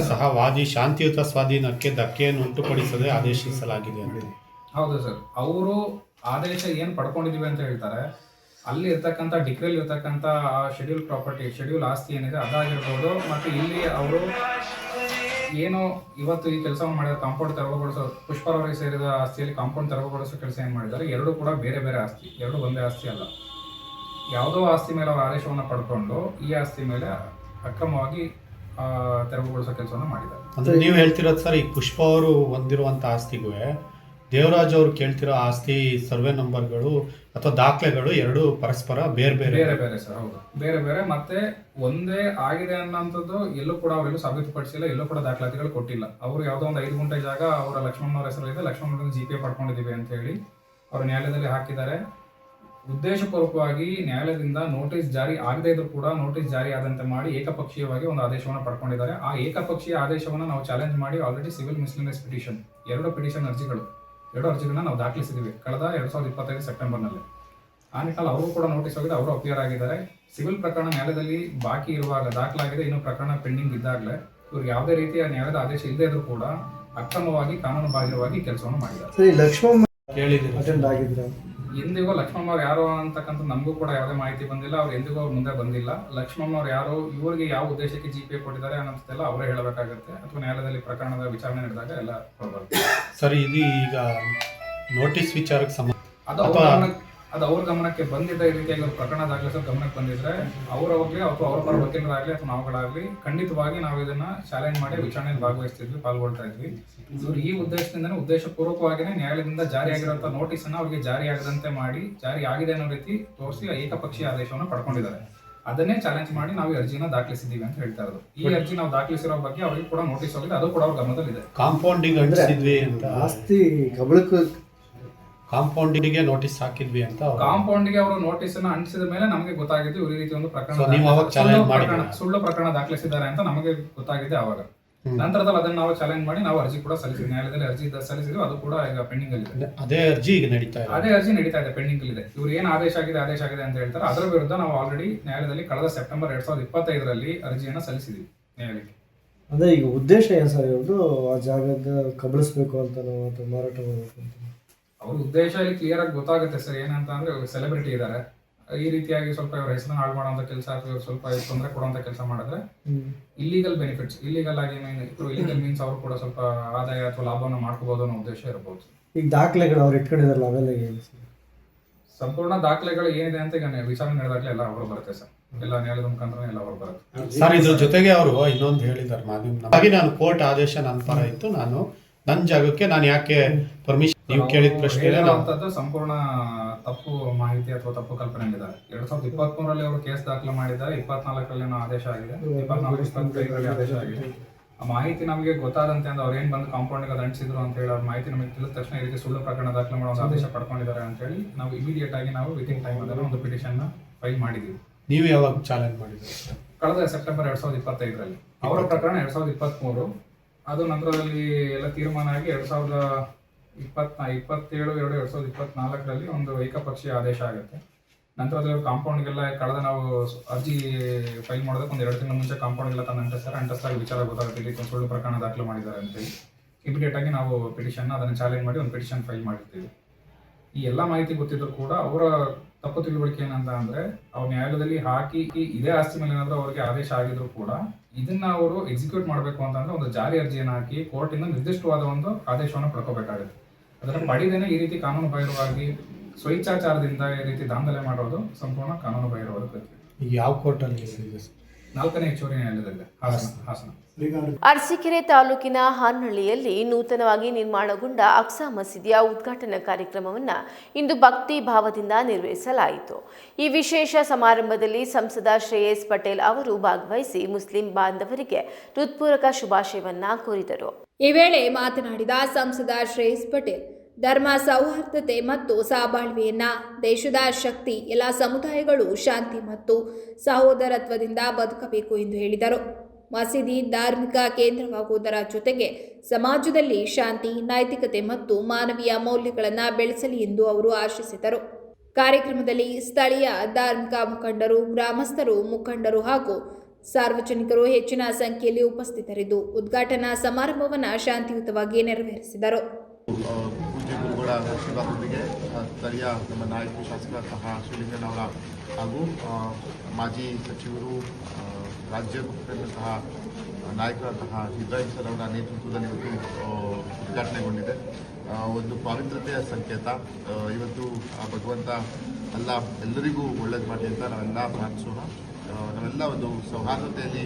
ಸಹ ವಾದಿ ಶಾಂತಿಯುತ ಸ್ವಾಧೀನಕ್ಕೆ ಧಕ್ಕೆಯನ್ನು ಉಂಟುಪಡಿಸದೆ ಆದೇಶಿಸಲಾಗಿದೆ ಅಂತ. ಹೌದು ಸರ್, ಅವರು ಆದೇಶ ಏನು ಪಡ್ಕೊಂಡಿದ್ದೀವಿ ಅಂತ ಹೇಳ್ತಾರೆ. ಅಲ್ಲಿ ಇರ್ತಕ್ಕಂಥ ಡಿಗ್ರಿಯಲ್ಲಿ ಇರ್ತಕ್ಕಂಥ ಶೆಡ್ಯೂಲ್ ಪ್ರಾಪರ್ಟಿ, ಶೆಡ್ಯೂಲ್ ಆಸ್ತಿ ಏನಿದೆ ಅದಾಗಿರ್ಬೋದು, ಮತ್ತು ಇಲ್ಲಿ ಅವರು ಏನು ಇವತ್ತು ಈ ಕೆಲಸವನ್ನು ಮಾಡಿದ ಕಾಂಪೌಂಡ್ ತೆರವುಗೊಳಿಸೋ ಪುಷ್ಪರವರಿಗೆ ಸೇರಿದ ಆಸ್ತಿಯಲ್ಲಿ ಕಾಂಪೌಂಡ್ ತೆರವುಗೊಳಿಸೋ ಕೆಲಸ ಏನು ಮಾಡಿದ್ದಾರೆ, ಎರಡೂ ಕೂಡ ಬೇರೆ ಬೇರೆ ಆಸ್ತಿ, ಎರಡೂ ಒಂದೇ ಆಸ್ತಿ ಅಲ್ಲ. ಯಾವುದೋ ಆಸ್ತಿ ಮೇಲೆ ಅವರು ಆದೇಶವನ್ನು ಪಡ್ಕೊಂಡು ಈ ಆಸ್ತಿ ಮೇಲೆ ಅಕ್ರಮವಾಗಿ ತೆರವುಗೊಳಿಸೋ ಕೆಲಸವನ್ನು ಮಾಡಿದ್ದಾರೆ. ಅಂದರೆ ನೀವು ಹೇಳ್ತಿರೋದು ಸರ್, ಈ ಪುಷ್ಪ ಅವರು ಹೊಂದಿರುವಂಥ ಆಸ್ತಿಗೂ ದೇವರಾಜ್ ಅವರು ಕೇಳ್ತಿರೋ ಆಸ್ತಿ ಸರ್ವೆ ನಂಬರ್ಗಳು ಅಥವಾ ದಾಖಲೆಗಳು ಎರಡು ಪರಸ್ಪರ ಬೇರೆ ಬೇರೆ ಬೇರೆ ಬೇರೆ ಸರ್. ಹೌದು, ಬೇರೆ ಬೇರೆ. ಮತ್ತೆ ಒಂದೇ ಆಗಿದೆ ಅನ್ನೋಂಥದ್ದು ಎಲ್ಲೂ ಕೂಡ ಅವರೆಲ್ಲೂ ಸಾಬೀತುಪಡಿಸಿಲ್ಲ, ಎಲ್ಲೂ ಕೂಡ ದಾಖಲಾತಿಗಳು ಕೊಟ್ಟಿಲ್ಲ. ಅವರು ಯಾವುದೋ ಒಂದು 5 ಗುಂಟೆ ಜಾಗ ಅವರ ಲಕ್ಷ್ಮಣನವರ ಹೆಸರಲ್ಲಿದೆ, ಲಕ್ಷ್ಮಣನ GPA ಪಡ್ಕೊಂಡಿದ್ದೀವಿ ಅಂತ ಹೇಳಿ ಅವರು ನ್ಯಾಯಾಲಯದಲ್ಲಿ ಹಾಕಿದ್ದಾರೆ. ಉದ್ದೇಶಪೂರ್ವಕವಾಗಿ ನ್ಯಾಯಾಲಯದಿಂದ ನೋಟಿಸ್ ಜಾರಿ ಆಗದೇ ಇದ್ರೂ ಕೂಡ ನೋಟಿಸ್ ಜಾರಿ ಆದಂತೆ ಮಾಡಿ ಏಕಪಕ್ಷೀಯವಾಗಿ ಒಂದು ಆದೇಶವನ್ನು ಪಡ್ಕೊಂಡಿದ್ದಾರೆ. ಆ ಏಕಪಕ್ಷೀಯ ಆದೇಶವನ್ನು ನಾವು ಚಾಲೆಂಜ್ ಮಾಡಿ ಆಲ್ರೆಡಿ ಸಿವಿಲ್ ಮಿಸ್ಲಿನಿಯಸ್ ಪಿಟಿಷನ್, 2 ಪಿಟಿಷನ್ ಎರಡು ಅರ್ಜಿಗಳನ್ನ ನಾವು ದಾಖಲಿಸಿದ್ದೀವಿ ಕಳೆದ 2025 ಸೆಪ್ಟೆಂಬರ್ನಲ್ಲಿ. ಆ ನಿಟ್ಟಿನಲ್ಲಿ ಅವರು ಕೂಡ ನೋಟಿಸ್ ಹೋಗಿದೆ, ಅವರು ಅಪಿಯರ್ ಆಗಿದ್ದಾರೆ. ಸಿವಿಲ್ ಪ್ರಕರಣ ನ್ಯಾಯಾಲಯದಲ್ಲಿ ಬಾಕಿ ಇರುವಾಗ ದಾಖಲಾಗಿದೆ, ಇನ್ನೂ ಪ್ರಕರಣ ಪೆಂಡಿಂಗ್ ಇದ್ದಾಗಲೇ ಇವ್ರಿಗೆ ಯಾವುದೇ ರೀತಿಯ ನ್ಯಾಯಾಲಯದ ಆದೇಶ ಇಲ್ಲದೇ ಇದ್ರೂ ಕೂಡ ಅಕ್ರಮವಾಗಿ ಕಾನೂನು ಬಾಹಿರವಾಗಿ ಕೆಲಸವನ್ನು ಮಾಡಿದ್ದಾರೆ. ಎಂದಿಗೂ ಲಕ್ಷ್ಮಮ್ಮ ಅವ್ರು ಯಾರು ಅಂತಕ್ಕಂಥ ನಮಗೂ ಕೂಡ ಯಾವುದೇ ಮಾಹಿತಿ ಬಂದಿಲ್ಲ, ಅವ್ರು ಎಂದಿಗೂ ಅವ್ರು ಮುಂದೆ ಬಂದಿಲ್ಲ. ಲಕ್ಷ್ಮಮ್ಮ ಅವ್ರು ಯಾರು, ಇವರಿಗೆ ಯಾವ ಉದ್ದೇಶಕ್ಕೆ GPA ಕೊಟ್ಟಿದ್ದಾರೆ ಅನ್ನೋದೆಲ್ಲ ಅವರೇ ಹೇಳಬೇಕಾಗುತ್ತೆ, ಅಥವಾ ನ್ಯಾಯಾಲಯದಲ್ಲಿ ಪ್ರಕರಣದ ವಿಚಾರಣೆ ನಡೆದಾಗ ಎಲ್ಲ ಬರುತ್ತೆ. ಸರ್, ಇದು ಈಗ ನೋಟಿಸ್ ವಿಚಾರಕ್ಕೆ ಸಂಬಂಧ ಅದು ಅವ್ರ ಗಮನಕ್ಕೆ ಬಂದಿದ್ದ ಈ ರೀತಿಯಾಗಿ ಪ್ರಕರಣ ದಾಖಲಿಸೋ ಗಮನಕ್ಕೆ ಬಂದಿದ್ರೆ ಅವರವ್ರಿಗೆ ಅಥವಾ ಅವ್ರ ಪರ ವಕೀಲರಾಗಲಿ ಅಥವಾ ನಾವುಗಳಾಗಲಿ ಖಂಡಿತವಾಗಿ ನಾವು ಇದನ್ನ ಚಾಲೆಂಜ್ ಮಾಡಿ ವಿಚಾರಣೆಯಲ್ಲಿ ಭಾಗವಹಿಸ್ತಿದ್ವಿ, ಪಾಲ್ಗೊಳ್ತಾ ಇದ್ವಿ. ಇವರು ಈ ಉದ್ದೇಶದಿಂದನೇ ಉದ್ದೇಶಪೂರ್ವಕವಾಗಿಯೇ ನ್ಯಾಯಾಲಯದಿಂದ ಜಾರಿಯಾಗಿರುವಂತಹ ನೋಟಿಸ್ ಅನ್ನ ಅವರಿಗೆ ಜಾರಿಯಾಗದಂತೆ ಮಾಡಿ, ಜಾರಿ ಆಗಿದೆ ಅನ್ನೋ ರೀತಿ ತೋರಿಸಿ ಏಕಪಕ್ಷೀಯ ಆದೇಶವನ್ನು ಪಡ್ಕೊಂಡಿದ್ದಾರೆ. ಅದನ್ನೇ ಚಾಲೆಂಜ್ ಮಾಡಿ ನಾವು ಈ ಅರ್ಜಿನ ದಾಖಲಿಸಿದ್ದೀವಿ ಅಂತ ಹೇಳ್ತಾ ಇರೋದು. ಈ ಅರ್ಜಿ ನಾವು ದಾಖಲಿಸಿರೋ ಬಗ್ಗೆ ಅವರಿಗೆ ಕೂಡ ನೋಟಿಸ್ ಹೋಗಿದೆ, ಅದು ಕೂಡ ಅವ್ರ ಗಮನದಲ್ಲಿದೆ. ಕಾಂಪೌಂಡಿಗೆ ನೋಟಿಸ್ ಹಾಕಿದ್ವಿ ಅಂತ, ಕಾಂಪೌಂಡಿಗೆ ಅವರು ನೋಟಿಸ್ ಅನ್ನು ಅಂಟಿಸಿದ ಮೇಲೆ ನಮಗೆ ಗೊತ್ತಾಗಿದ್ದು ಇವರು ಈ ರೀತಿ ಒಂದು ಪ್ರಕರಣ ಸುಳ್ಳು ಪ್ರಕರಣ ದಾಖಲಿಸಿದ್ದಾರೆ ಅಂತ ನಮಗೆ ಗೊತ್ತಾಗಿದೆ. ಆವಾಗ ನಂತರದಲ್ಲಿ ಅದನ್ನು ನಾವು ಚಾಲೆಂಜ್ ಮಾಡಿ ನಾವು ಅರ್ಜಿ ಕೂಡ ಸಲ್ಲಿಸಿದ್ವಿ, ನ್ಯಾಯಾಲಯದಲ್ಲಿ ಅರ್ಜಿ ಸಲ್ಲಿಸಿದ್ವಿ. ಅದು ಕೂಡ ಈಗ ಪೆಂಡಿಂಗ್ ಅಲ್ಲಿ ಇದೆ. ಅದೇ ಅರ್ಜಿ ಈಗ ನಡೀತಾ ಇದೆ, ಪೆಂಡಿಂಗ್ ಅಲ್ಲಿ ಇದೆ. ಇವ್ರು ಏನು ಆದೇಶ ಆಗಿದೆ ಅಂತ ಹೇಳ್ತಾರೆ, ಅದರ ವಿರುದ್ಧ ನಾವು ಆಲ್ರೆಡಿ ನ್ಯಾಯಾಲಯದಲ್ಲಿ ಕಳೆದ ಸೆಪ್ಟೆಂಬರ್ 2025ರಲ್ಲಿ ಅರ್ಜಿಯನ್ನು ಸಲ್ಲಿಸಿದ್ವಿ ನ್ಯಾಯಾಲಯಕ್ಕೆ. ಅದೇ ಈಗ ಉದ್ದೇಶ ಏನು ಸರ್ ಇವ್ರದ್ದು, ಆ ಜಾಗದ ಕಬಳಿಸ್ಬೇಕು ಅಂತ ಅಥವಾ ಮಾರಾಟ ಮಾಡಬೇಕು ಅಂತ? ಅವ್ರ ಉದ್ದೇಶ ಇಲ್ಲಿ ಕ್ಲಿಯರ್ ಆಗಿ ಗೊತ್ತಾಗುತ್ತೆ ಸರ್. ಏನಂತ ಅಂದ್ರೆ ಸೆಲೆಬ್ರಿಟಿ ಇದ್ದಾರೆ, ಈ ರೀತಿಯಾಗಿ ಸ್ವಲ್ಪ ಇವ್ರ ಹೆಸರನ್ನ ಹಾಳು ಮಾಡುವಂತ ಕೆಲಸ ಅಥವಾ ಸ್ವಲ್ಪ ತೊಂದರೆ ಕೊಡುವಂತ ಕೆಲಸ ಮಾಡಿದ್ರೆ ಇಲ್ಲಿಗಲ್ ಬೆನಿಫಿಟ್ಸ್, ಇಲ್ಲಿಗಲ್ ಆಗಿ ಇಲ್ಲಿಗಲ್ ಮೀನ್ಸ್ ಅವರು ಕೂಡ ಸ್ವಲ್ಪ ಆದಾಯ ಅಥವಾ ಲಾಭವನ್ನು ಮಾಡ್ಕೋಬಹುದು ಅನ್ನೋ ಉದ್ದೇಶ ಇರಬಹುದು. ಈಗ ದಾಖಲೆಗಳು ಅವ್ರು ಇಟ್ಕೊಂಡಿದಾರಲ್ಲ ಅವೆಲ್ಲ ಸಂಪೂರ್ಣ ದಾಖಲೆಗಳು ಏನಿದೆ ಅಂತ ಈಗ ವಿಚಾರಣೆ ನಡೆದಾಗಲೇ ಎಲ್ಲ ಅವರು ಬರುತ್ತೆ ಸರ್, ಎಲ್ಲ ನ್ಯಾಯಾಲಯದ ಮುಖಾಂತರ ಎಲ್ಲ ಅವರು ಬರುತ್ತೆ ಸರ್. ಇದ್ರ ಜೊತೆಗೆ ಅವರು ಇನ್ನೊಂದು ಹೇಳಿದ್ದಾರೆ, ನಾನು ಕೋರ್ಟ್ ಆದೇಶ ನನ್ನ ಪರ ಇತ್ತು, ನಾನು ನನ್ನ ಜಾಗಕ್ಕೆ ನಾನು ಯಾಕೆ ಪರ್ಮಿಷನ್, ನೀವು ಕೇಳಿದ ಪ್ರಶ್ನೆ ಸಂಪೂರ್ಣ ತಪ್ಪು ಮಾಹಿತಿ ಅಥವಾ ತಪ್ಪು ಕಲ್ಪನೆ ಇದ್ದಾರೆ. 2023ರಲ್ಲಿ ಅವರು ಕೇಸ್ ದಾಖಲೆ ಮಾಡಿದ್ದಾರೆ, 24ರಲ್ಲಿ ಆದೇಶ ಆಗಿದೆ, 24-25ರಲ್ಲಿ ಆದೇಶ ಆಗಿದೆ. ಆ ಮಾಹಿತಿ ನಮಗೆ ಗೊತ್ತಾದಂತೆ ಅಂದ್ರೆ ಅವ್ರು ಏನ್ ಬಂದು ಕಾಂಪೌಂಡ್ ಅದು ಅಂಟಿಸಿದ್ರು ಅಂತ ಹೇಳಿ ಅವ್ರ ಮಾಹಿತಿ ನಮಗೆ ತಿಳಿದ ತಕ್ಷಣ ಈ ರೀತಿ ಸುಳ್ಳು ಪ್ರಕರಣ ದಾಖಲೆ ಮಾಡೋ ಆದೇಶ ಪಡ್ಕೊಂಡಿದ್ದಾರೆ ಅಂತ ಹೇಳಿ ನಾವು ಇಮಿಡಿಯೇಟ್ ಆಗಿ ನಾವು ವಿತಿನ್ ಟೈಮ್ ಅದನ್ನು ಒಂದು ಪಿಟಿಷನ್ ಫೈಲ್ ಮಾಡಿದ್ದೀವಿ. ನೀವು ಯಾವಾಗ ಚಾಲೆಂಜ್ ಮಾಡಿದ್ರಿ? ಕಳೆದ ಸೆಪ್ಟೆಂಬರ್ 2025ರಲ್ಲಿ. ಅವರ ಪ್ರಕರಣ 2023, ಅದು ನಂತರದಲ್ಲಿ ಎಲ್ಲ ತೀರ್ಮಾನ ಆಗಿ 2027/2/2024ರಲ್ಲಿ ಒಂದು ಏಕಪಕ್ಷೀಯ ಆದೇಶ ಆಗುತ್ತೆ. ನಂತರದಲ್ಲಿ ಕಾಂಪೌಂಡ್ಗೆಲ್ಲ ಕಳೆದ ನಾವು ಅರ್ಜಿ ಫೈಲ್ ಮಾಡೋದಕ್ಕೆ ಒಂದು 2 ತಿಂಗಳ ಮುಂಚೆ ಕಾಂಪೌಂಡ್ಗೆಲ್ಲ ತಂದು ಅಂಟಿಸ್ತಾರೆ ವಿಚಾರ ಗೊತ್ತಾಗುತ್ತೆ, ಇಲ್ಲಿ ಸುಳ್ಳು ಪ್ರಕರಣ ದಾಖಲೆ ಮಾಡಿದ್ದಾರೆ ಅಂತೇಳಿ ಇಮಿಡಿಯೇಟ್ ಆಗಿ ನಾವು ಪಿಟಿಷನ್ ಅದನ್ನು ಚಾಲೆಂಜ್ ಮಾಡಿ ಒಂದು ಪಿಟಿಷನ್ ಫೈಲ್ ಮಾಡಿರ್ತೀವಿ. ಈ ಎಲ್ಲ ಮಾಹಿತಿ ಗೊತ್ತಿದ್ರು ಕೂಡ ಅವರ ತಪ್ಪು ತಿಳುವಳಿಕೆ ಏನಂತ ಅಂದ್ರೆ ಅವ್ರು ನ್ಯಾಯಾಲಯದಲ್ಲಿ ಹಾಕಿ ಇದೇ ಆಸ್ತಿ ಮೇಲೆ ಏನಾದರೂ ಅವರಿಗೆ ಆದೇಶ ಆಗಿದ್ರು ಕೂಡ ಇದನ್ನ ಅವರು ಎಕ್ಸಿಕ್ಯೂಟ್ ಮಾಡಬೇಕು ಅಂತಂದ್ರೆ ಒಂದು ಜಾರಿ ಅರ್ಜಿಯನ್ನು ಹಾಕಿ ಕೋರ್ಟಿಂದ ನಿರ್ದಿಷ್ಟವಾದ ಒಂದು ಆದೇಶವನ್ನು ಪಡ್ಕೋಬೇಕಾಗುತ್ತೆ. ಅದನ್ನು ಪಡೆದೇನೆ ಈ ರೀತಿ ಕಾನೂನು ಬಾಹಿರವಾಗಿ ಸ್ವಇಚ್ಛಾಚಾರದಿಂದ ಈ ರೀತಿ ದಾಂಧಲೆ ಮಾಡೋದು ಸಂಪೂರ್ಣ ಕಾನೂನು ಬಾಹಿರವಾದ ಕೃತ್ಯ. ಯಾವ ಕೋರ್ಟಲ್ಲಿ? 4ನೇ ಹೆಚ್ಚುವರಿ ನ್ಯಾಯಾಲಯದಲ್ಲಿ ಹಾಸನ. ಅರಸೀಕೆರೆ ತಾಲೂಕಿನ ಹಾನಹಳ್ಳಿಯಲ್ಲಿ ನೂತನವಾಗಿ ನಿರ್ಮಾಣಗೊಂಡ ಅಕ್ಸಾ ಮಸೀದಿಯ ಉದ್ಘಾಟನಾ ಕಾರ್ಯಕ್ರಮವನ್ನು ಇಂದು ಭಕ್ತಿ ಭಾವದಿಂದ ನಿರ್ವಹಿಸಲಾಯಿತು. ಈ ವಿಶೇಷ ಸಮಾರಂಭದಲ್ಲಿ ಸಂಸದ ಶ್ರೇಯಸ್ ಪಟೇಲ್ ಅವರು ಭಾಗವಹಿಸಿ ಮುಸ್ಲಿಂ ಬಾಂಧವರಿಗೆ ಹೃತ್ಪೂರ್ವಕ ಶುಭಾಶಯವನ್ನ ಕೋರಿದರು. ಈ ವೇಳೆ ಮಾತನಾಡಿದ ಸಂಸದ ಶ್ರೇಯಸ್ ಪಟೇಲ್, ಧರ್ಮ ಸೌಹಾರ್ದತೆ ಮತ್ತು ಸಹಬಾಳ್ವೆಯನ್ನ ದೇಶದ ಶಕ್ತಿ, ಎಲ್ಲ ಸಮುದಾಯಗಳು ಶಾಂತಿ ಮತ್ತು ಸಹೋದರತ್ವದಿಂದ ಬದುಕಬೇಕು ಎಂದು ಹೇಳಿದರು. ಮಸೀದಿ ಧಾರ್ಮಿಕ ಕೇಂದ್ರವಾಗುವುದರ ಜೊತೆಗೆ ಸಮಾಜದಲ್ಲಿ ಶಾಂತಿ, ನೈತಿಕತೆ ಮತ್ತು ಮಾನವೀಯ ಮೌಲ್ಯಗಳನ್ನು ಬೆಳೆಸಲಿ ಎಂದು ಅವರು ಆಶಿಸಿದರು. ಕಾರ್ಯಕ್ರಮದಲ್ಲಿ ಸ್ಥಳೀಯ ಧಾರ್ಮಿಕ ಮುಖಂಡರು, ಗ್ರಾಮಸ್ಥರು, ಮುಖಂಡರು ಹಾಗೂ ಸಾರ್ವಜನಿಕರು ಹೆಚ್ಚಿನ ಸಂಖ್ಯೆಯಲ್ಲಿ ಉಪಸ್ಥಿತರಿದ್ದು ಉದ್ಘಾಟನಾ ಸಮಾರಂಭವನ್ನು ಶಾಂತಿಯುತವಾಗಿ ನೆರವೇರಿಸಿದರು. ಪೂಜ್ಯ ಗುರುಗಳ ಆಶೀರ್ವಾದದೊಂದಿಗೆ ಸ್ಥಳೀಯ ನಮ್ಮ ನಾಯಕರು ಶಾಸಕರಾದಂತಹ ಶ್ರೀಲಿಂಗನವರ ಹಾಗೂ ಮಾಜಿ ಸಚಿವರು, ರಾಜ್ಯ ಮುಖ್ಯರಂತಹ ನಾಯಕರಂತಹ ಇಬ್ರಾಹಿಂ ಸರ್ ಅವರ ನೇತೃತ್ವದಲ್ಲಿ ಇವತ್ತು ಉದ್ಘಾಟನೆಗೊಂಡಿದೆ. ಒಂದು ಪಾವಿತ್ರ್ಯತೆಯ ಸಂಕೇತ. ಇವತ್ತು ಭಗವಂತ ಎಲ್ಲರಿಗೂ ಒಳ್ಳೇದು ಮಾಡಿ ಅಂತ ನಾವೆಲ್ಲ ಪ್ರಾರ್ಥಿಸೋಣ. ನಾವೆಲ್ಲ ಒಂದು ಸೌಹಾರ್ದತೆಯಲ್ಲಿ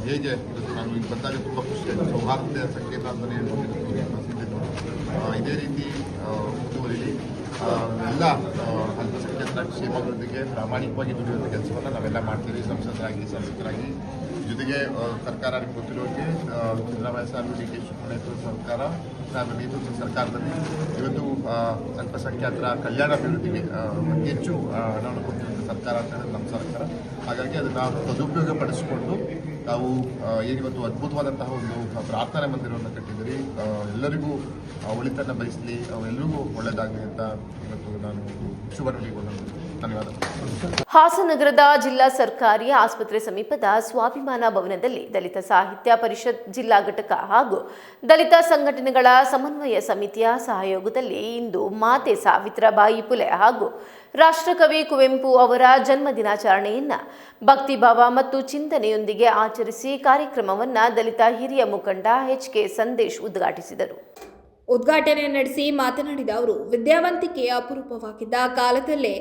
ಹೇಗೆ ಇವತ್ತು ನಾನು ಇಲ್ಲಿ ಬಂದಾಗ ತುಂಬ ಖುಷಿಯಾಗಿ ಸೌಹಾರ್ದತೆಯ ಸಂಕೇತ ಅಂತಲೇ ಹೇಳ್ಕೊಂಡಿದ್ದು ಇದೇ ರೀತಿ ಮುಂದುವರಿಲಿ. ಎಲ್ಲ ಅಲ್ಪಸಂಖ್ಯಾತರ ಕ್ಷೇಮಗಳೊಂದಿಗೆ ಪ್ರಾಮಾಣಿಕವಾಗಿ ದುಡಿಯುವಂಥ ಕೆಲಸವನ್ನು ನಾವೆಲ್ಲ ಮಾಡ್ತೀವಿ. ಶಾಸಕರಾಗಿ ಜೊತೆಗೆ ಸರ್ಕಾರ ನಿಮ್ಗೆ ಗೊತ್ತಿರೋರಿಗೆ ಸಿದ್ದರಾಮಯ್ಯ ಸಾಹೇಬ್, ಡಿ ಕೆ ಶಿವಕುಮಾರ್ ಸರ್ಕಾರ ನೇತೃತ್ವದ ಸರ್ಕಾರದಲ್ಲಿ ಇವತ್ತು ಅಲ್ಪಸಂಖ್ಯಾತರ ಕಲ್ಯಾಣ ಅಭಿವೃದ್ಧಿಗೆ ಅತಿ ಹೆಚ್ಚು ಹಣವನ್ನು ಕೊಟ್ಟಿರುವಂಥ ಸರ್ಕಾರ ಅಂತ ಹೇಳಿದ್ರೆ ನಮ್ಮ ಸರ್ಕಾರ. ಹಾಗಾಗಿ ಅದನ್ನು ಸದುಪಯೋಗ ಪಡಿಸಿಕೊಂಡು ನಾವು ಏನಿವತ್ತು ಅದ್ಭುತವಾದಂತಹ ಒಂದು ಪ್ರಾರ್ಥನೆ ಮಂದಿರವನ್ನು ಕಟ್ಟಿದ್ದೀರಿ. ಎಲ್ಲರಿಗೂ ಒಳಿತನ್ನು ಬಯಸಲಿ, ಎಲ್ಲರಿಗೂ ಒಳ್ಳೆಯದಾಗಲಿ ಅಂತ ಇವತ್ತು ನಾನು ಶುಭಾಶಯಗಳನ್ನು ಧನ್ಯವಾದ. ಹಾಸನಗರದ ಜಿಲ್ಲಾ ಸರ್ಕಾರಿ ಆಸ್ಪತ್ರೆ ಸಮೀಪದ ಸ್ವಾಭಿಮಾನ ಭವನದಲ್ಲಿ ದಲಿತ ಸಾಹಿತ್ಯ ಪರಿಷತ್ ಜಿಲ್ಲಾ ಘಟಕ ಹಾಗೂ ದಲಿತ ಸಂಘಟನೆಗಳ ಸಮನ್ವಯ ಸಮಿತಿಯ ಸಹಯೋಗದಲ್ಲಿ ಇಂದು ಮಾತೆ ಸಾವಿತ್ರಿಬಾಯಿ ಪುಲೆ ಹಾಗೂ ರಾಷ್ಟ್ರಕವಿ ಕುವೆಂಪು ಅವರ ಜನ್ಮ ದಿನಾಚರಣೆಯನ್ನು ಭಕ್ತಿಭಾವ ಮತ್ತು ಚಿಂತನೆಯೊಂದಿಗೆ ಆಚರಿಸಿ ಕಾರ್ಯಕ್ರಮವನ್ನು ದಲಿತ ಹಿರಿಯ ಮುಖಂಡ HK ಸಂದೇಶ್ ಉದ್ಘಾಟಿಸಿದರು. ಉದ್ಘಾಟನೆ ನಡೆಸಿ ಮಾತನಾಡಿದ ಅವರು, ವಿದ್ಯಾವಂತಿಕೆ ಅಪರೂಪವಾಗಿದ್ದ ಕಾಲದಲ್ಲೇ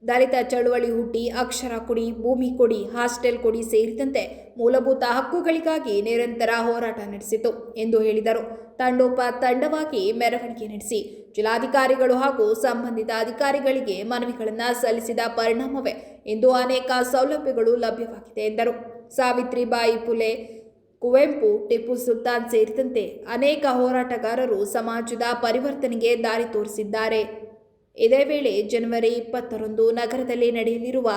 ದಲಿತ ಚಳುವಳಿ ಹುಟ್ಟಿ ಅಕ್ಷರ ಕೊಡಿ, ಭೂಮಿ ಕೊಡಿ, ಹಾಸ್ಟೆಲ್ ಕೊಡಿ ಸೇರಿದಂತೆ ಮೂಲಭೂತ ಹಕ್ಕುಗಳಿಗಾಗಿ ನಿರಂತರ ಹೋರಾಟ ನಡೆಸಿತು ಎಂದು ಹೇಳಿದರು. ತಂಡೋಪತಂಡವಾಗಿ ಮೆರವಣಿಗೆ ನಡೆಸಿ ಜಿಲ್ಲಾಧಿಕಾರಿಗಳು ಹಾಗೂ ಸಂಬಂಧಿತ ಅಧಿಕಾರಿಗಳಿಗೆ ಮನವಿಗಳನ್ನು ಸಲ್ಲಿಸಿದ ಪರಿಣಾಮವೇ ಇಂದು ಅನೇಕ ಸೌಲಭ್ಯಗಳು ಲಭ್ಯವಾಗಿದೆ ಎಂದರು. ಸಾವಿತ್ರಿಬಾಯಿ ಪುಲೆ, ಕುವೆಂಪು, ಟಿಪ್ಪು ಸುಲ್ತಾನ್ ಸೇರಿದಂತೆ ಅನೇಕ ಹೋರಾಟಗಾರರು ಸಮಾಜದ ಪರಿವರ್ತನೆಗೆ ದಾರಿ ತೋರಿಸಿದ್ದಾರೆ. ಇದೇ ವೇಳೆ ಜನವರಿ 20ರಂದು ನಗರದಲ್ಲಿ ನಡೆಯಲಿರುವ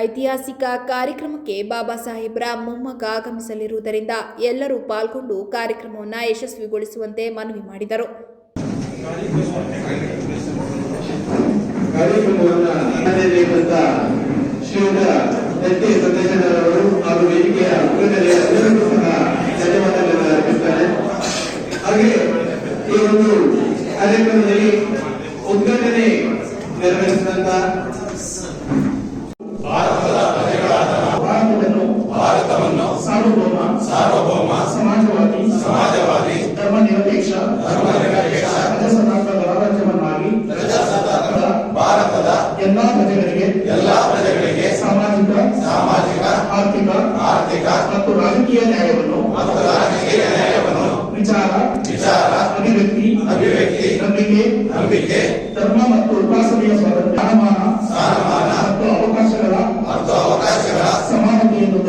ಐತಿಹಾಸಿಕ ಕಾರ್ಯಕ್ರಮಕ್ಕೆ ಬಾಬಾ ಸಾಹೇಬ್ರ ಮೊಮ್ಮಗ ಆಗಮಿಸಲಿರುವುದರಿಂದ ಎಲ್ಲರೂ ಪಾಲ್ಗೊಂಡು ಕಾರ್ಯಕ್ರಮವನ್ನು ಯಶಸ್ವಿಗೊಳಿಸುವಂತೆ ಮನವಿ ಮಾಡಿದರು. ಉದ್ಘಾಟನೆ ನೆರವೇರಿಸಿದಂತ ಭಾರತವನ್ನು ಸಾರ್ವಭೌಮ ಸಮಾಜವಾದಿ ಧರ್ಮನಿರಪೇಕ್ಷ ಪ್ರಜಾಸತ್ತಾತ್ಮಕ ಗಣರಾಜ್ಯವನ್ನಾಗಿ ಭಾರತದ ಎಲ್ಲಾ ಪ್ರಜೆಗಳಿಗೆ ಸಾಮಾಜಿಕ ಆರ್ಥಿಕ ಮತ್ತು ರಾಜಕೀಯ ನ್ಯಾಯವನ್ನು ವಿಚಾರ ಅಭಿವ್ಯಕ್ತಿ ನಂಬಿಕೆ ಧರ್ಮ ಮತ್ತು ಉಪಾಸನೆಯ ಸ್ಥಾನಮಾನ ಮತ್ತು ಅವಕಾಶಗಳ ಸಮಾನತೆಯನ್ನು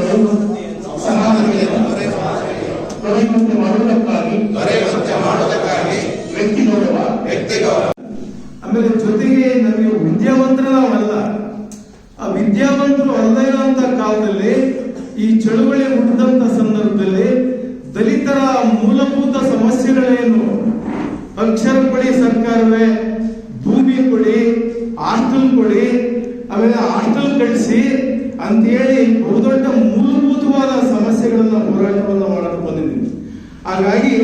ದೊರೆಯುವಂತೆ ಮಾಡುವುದಕ್ಕಾಗಿ ವ್ಯಕ್ತಿ ಗೌರವ. ಆಮೇಲೆ ಜೊತೆಗೆ ನಮಗೆ ವಿದ್ಯಾವಂತರಲ್ಲ, ಆ ವಿದ್ಯಾವಂತರು ಅಲ್ಲದೇ ಇರುವಂತ ಕಾಲದಲ್ಲಿ ಈ ಚಳುವಳಿ ಹುಟ್ಟಿದಂತ ಸಂದರ್ಭದಲ್ಲಿ ದಲಿತರ ಮೂಲಭೂತ ಸಮಸ್ಯೆಗಳೇನು, ಅಕ್ಷರ ಕೊಡಿ ಸರ್ಕಾರವೇ, ಭೂಮಿ ಕೊಡಿ, ಹಾಸ್ಟೆಲ್ ಕೊಡಿ, ಆಮೇಲೆ ಹಾಸ್ಟೆಲ್ ಕಳಿಸಿ ಅಂತೇಳಿ ಬಹುದೊಡ್ಡ ಮೂಲಭೂತವಾದ ಸಮಸ್ಯೆಗಳನ್ನ ಹೋರಾಟವನ್ನು ಮಾಡಲು ಬಂದಿದ್ದೀವಿ. ಹಾಗಾಗಿ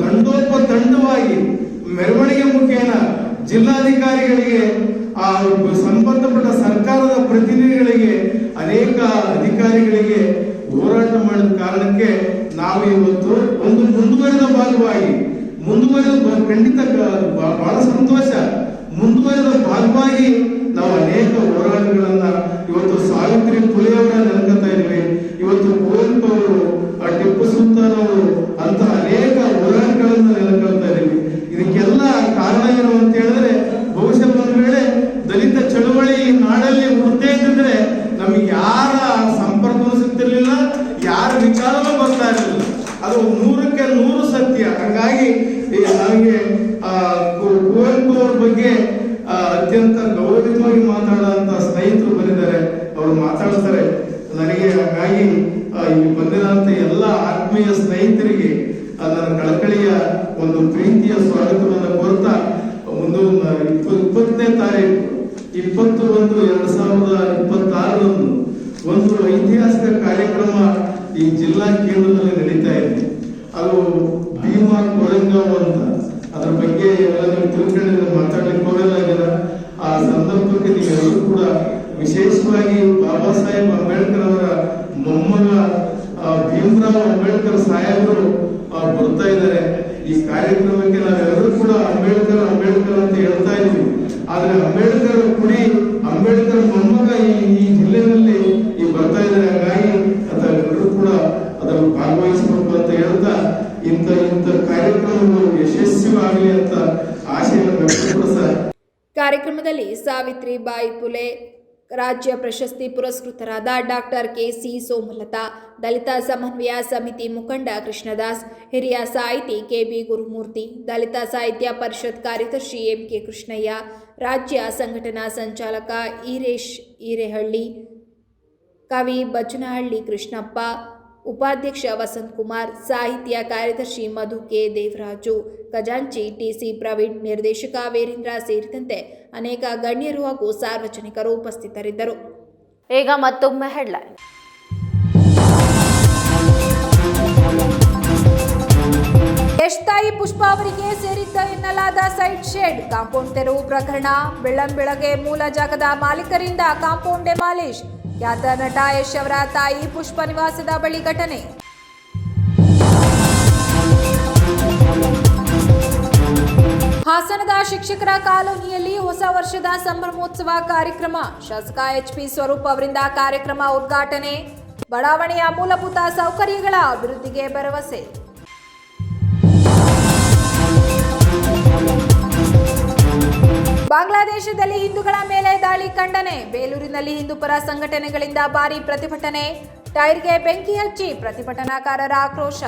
ದಂಡೋಪದಂಡವಾಗಿ ಮೆರವಣಿಗೆ ಮುಖೇನ ಜಿಲ್ಲಾಧಿಕಾರಿಗಳಿಗೆ, ಆ ಸಂಬಂಧಪಟ್ಟ ಸರ್ಕಾರದ ಪ್ರತಿನಿಧಿಗಳಿಗೆ, ಅನೇಕ ಅಧಿಕಾರಿಗಳಿಗೆ ಹೋರಾಟ ಮಾಡಿದ ಕಾರಣಕ್ಕೆ ನಾವು ಇವತ್ತು ಒಂದು ಮುಂದುವರೆದ ಭಾಗವಾಗಿ ಖಂಡಿತ ಬಹಳ ಸಂತೋಷ. ಮುಂದುವರೆದ ಭಾಗವಾಗಿ ನಾವು ಅನೇಕ ಹೋರಾಟಗಳನ್ನ ಇವತ್ತು ಸಾವಿತ್ರಿ ಪುಲೆ ಅವರ ನೆನಕತ್ತಾ ಇದ್ದೀವಿ. ಇವತ್ತು ಕುವೆಂಪು ಅವರು, ಟಿಪ್ಪು ಸುಲ್ತಾನ್ ಅವರು ಅಂತ ಅನೇಕ ಹೋರಾಟಗಳನ್ನ ನೆನಕೊಳ್ತಾ ಇದ್ದೀವಿ. ಇದಕ್ಕೆಲ್ಲ ಕಾರಣ ಏನು ಅಂತ ಹೇಳಿದ್ರೆ, ಬಹುಶಃ ಒಂದು ವೇಳೆ ದಲಿತ ಚಳುವಳಿ ನಾಡಲ್ಲಿ ಹುಟ್ಟದೇ ಇದ್ದಿದ್ರೆ ನಮಗೆ ಯಾರ ಸಂಪರ್ಕವೂ ಸಿಗ್ತಿರ್ಲಿಲ್ಲ, ಯಾರ ವಿಚಾರನೂ ಬರ್ತಾ ಇರಲಿಲ್ಲ. ಅದು 100ಕ್ಕೆ 100 ಸತ್ಯ. ಹಾಗಾಗಿ ನನಗೆ ಕುವೆಂಪು ಅವ್ರ ಬಗ್ಗೆ ಅತ್ಯಂತ ಗೌರವವಾಗಿ ಮಾತಾಡುವಂತ ಸ್ನೇಹಿತರು ಬಂದಿದ್ದಾರೆ, ಅವರು ಮಾತಾಡ್ತಾರೆ ನನಗೆ. ಹಾಗಾಗಿ ಇಲ್ಲಿ ಬಂದಿರೋಂಥ ಎಲ್ಲ ಆತ್ಮೀಯ ಸ್ನೇಹಿತರಿಗೆ ನನ್ನ ಕಳಕಳಿಯ ಒಂದು ಪ್ರೀತಿಯ ಸ್ವಾಗತವನ್ನು ಕೋರ್ತಾ 20ನೇ ತಾರೀಕು 20/1/2026 ಒಂದು ಐತಿಹಾಸಿಕ ಕಾರ್ಯಕ್ರಮ ಈ ಜಿಲ್ಲಾ ಕೇಂದ್ರದಲ್ಲಿ ನಡೀತಾ ಇದೆ. ಅದು ಭೀಮಾ ಕೊರೆಂಗಾವ್ ಅಂತ. ಅದ್ರ ಬಗ್ಗೆ ಎಲ್ಲ ನೀವು ತಿಳ್ಕೊಂಡಿದ್ರೆ ಮಾತಾಡ್ಲಿಕ್ಕೆ ಹೋಗಲ್ಲ. ಆ ಸಂದರ್ಭಕ್ಕೆ ನೀವೆಲ್ಲರೂ ಕೂಡ ವಿಶೇಷವಾಗಿ ಬಾಬಾ ಸಾಹೇಬ್ ಅಂಬೇಡ್ಕರ್ ಅವರ ಮೊಮ್ಮಗ ಭೀಮರಾವ್ ಅಂಬೇಡ್ಕರ್ ಸಾಹೇಬರು ಬರ್ತಾ ಇದ್ದಾರೆ. ಈ ಕಾರ್ಯಕ್ರಮಕ್ಕೆ ನಾವೆಲ್ಲರೂ ಕೂಡ ಅಂಬೇಡ್ಕರ್ ಅಂತ ಹೇಳ್ತಾ ಇದ್ವಿ. ಆದ್ರೆ ಅಂಬೇಡ್ಕರ್ ಕುಡಿ ಅಂಬೇಡ್ಕರ್ ಮೊಮ್ಮಗ ಈ ಜಿಲ್ಲೆಯಲ್ಲಿ ಬರ್ತಾ ಇದ್ದಾರೆ. ಹಾಗಾಗಿ ತಾವೆಲ್ಲರೂ ಕೂಡ ಅದರಲ್ಲಿ ಭಾಗವಹಿಸಬೇಕು ಅಂತ ಹೇಳ್ತಾ ಇಂಥ ಕಾರ್ಯಕ್ರಮಗಳು ಯಶಸ್ವಿಯಾಗಲಿ ಅಂತ ಆಶೆಯನ್ನು ವ್ಯಕ್ತಪಡಿಸ್ತಾರೆ. ಕಾರ್ಯಕ್ರಮದಲ್ಲಿ ಸಾವಿತ್ರಿಬಾಯಿ ಫುಲೆ ರಾಜ್ಯ ಪ್ರಶಸ್ತಿ ಪುರಸ್ಕೃತರಾದ ಡಾಕ್ಟರ್ ಕೆಸಿ ಸೋಮಲತಾ, ದಲಿತ ಸಮನ್ವಯ ಸಮಿತಿ ಮುಖಂಡ ಕೃಷ್ಣದಾಸ್, ಹಿರಿಯ ಸಾಹಿತಿ ಕೆಬಿ ಗುರುಮೂರ್ತಿ, ದಲಿತ ಸಾಹಿತ್ಯ ಪರಿಷತ್ ಕಾರ್ಯದರ್ಶಿ ಎಂಕೆ ಕೃಷ್ಣಯ್ಯ, ರಾಜ್ಯ ಸಂಘಟನಾ ಸಂಚಾಲಕ ಈರೇಶ್ ಈರೇಹಳ್ಳಿ, ಕವಿ ಬಚ್ಚನಹಳ್ಳಿ ಕೃಷ್ಣಪ್ಪ, ಉಪಾಧ್ಯಕ್ಷ ವಸಂತ್ ಕುಮಾರ್, ಸಾಹಿತ್ಯ ಕಾರ್ಯದರ್ಶಿ ಮಧು ಕೆ ದೇವರಾಜು, ಖಜಾಂಚಿ ಟಿಸಿ ಪ್ರವೀಣ್, ನಿರ್ದೇಶಕ ವೀರೇಂದ್ರ ಸೇರಿದಂತೆ ಅನೇಕ ಗಣ್ಯರು ಹಾಗೂ ಸಾರ್ವಜನಿಕರು ಉಪಸ್ಥಿತರಿದ್ದರು. ಈಗ ಮತ್ತೊಮ್ಮೆ ಹೆಡ್ಲೈನ್. ಯಶ್ ತಾಯಿ ಪುಷ್ಪಾ ಅವರಿಗೆ ಸೇರಿದ್ದ ಎನ್ನಲಾದ ಸೈಟ್ ಶೆಡ್ ಕಾಂಪೌಂಡ್ ತೆರವು ಪ್ರಕರಣ. ಬೆಳ್ಳಂಬೆಳಗ್ಗೆ ಮೂಲ ಜಾಗದ ಮಾಲೀಕರಿಂದ ಕಾಂಪೌಂಡ್ ಡೆಮಾಲಿಶ್. ಖ್ಯಾತ ನಟ ಯಶ್ ಅವರ ತಾಯಿ ಪುಷ್ಪ ನಿವಾಸದ ಬಳಿ ಘಟನೆ. ಹಾಸನದ ಶಿಕ್ಷಕರ ಕಾಲೋನಿಯಲ್ಲಿ ಹೊಸ ವರ್ಷದ ಸಂಭ್ರಮೋತ್ಸವ ಕಾರ್ಯಕ್ರಮ. ಶಾಸಕ ಎಚ್ಪಿ ಸ್ವರೂಪ್ ಅವರಿಂದ ಕಾರ್ಯಕ್ರಮ ಉದ್ಘಾಟನೆ. ಬಡಾವಣೆಯ ಮೂಲಭೂತ ಸೌಕರ್ಯಗಳ ಅಭಿವೃದ್ಧಿಗೆ ಭರವಸೆ. ಬಾಂಗ್ಲಾದೇಶದಲ್ಲಿ ಹಿಂದೂಗಳ ಮೇಲೆ ದಾಳಿ ಖಂಡನೆ. ಬೇಲೂರಿನಲ್ಲಿ ಹಿಂದೂಪರ ಸಂಘಟನೆಗಳಿಂದ ಭಾರೀ ಪ್ರತಿಭಟನೆ. ಟೈರ್ಗೆ ಬೆಂಕಿ ಹಚ್ಚಿ ಪ್ರತಿಭಟನಾಕಾರರ ಆಕ್ರೋಶ.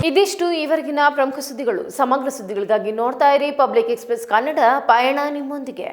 ಇದಿಷ್ಟು ಈವರೆಗಿನ ಪ್ರಮುಖ ಸುದ್ದಿಗಳು. ಸಮಗ್ರ ಸುದ್ದಿಗಳಿಗಾಗಿ ನೋಡ್ತಾ ಇರಿ ಪಬ್ಲಿಕ್ ಎಕ್ಸ್‌ಪ್ರೆಸ್ ಕನ್ನಡ. ಪಯಣ ನಿಮ್ಮೊಂದಿಗೆ.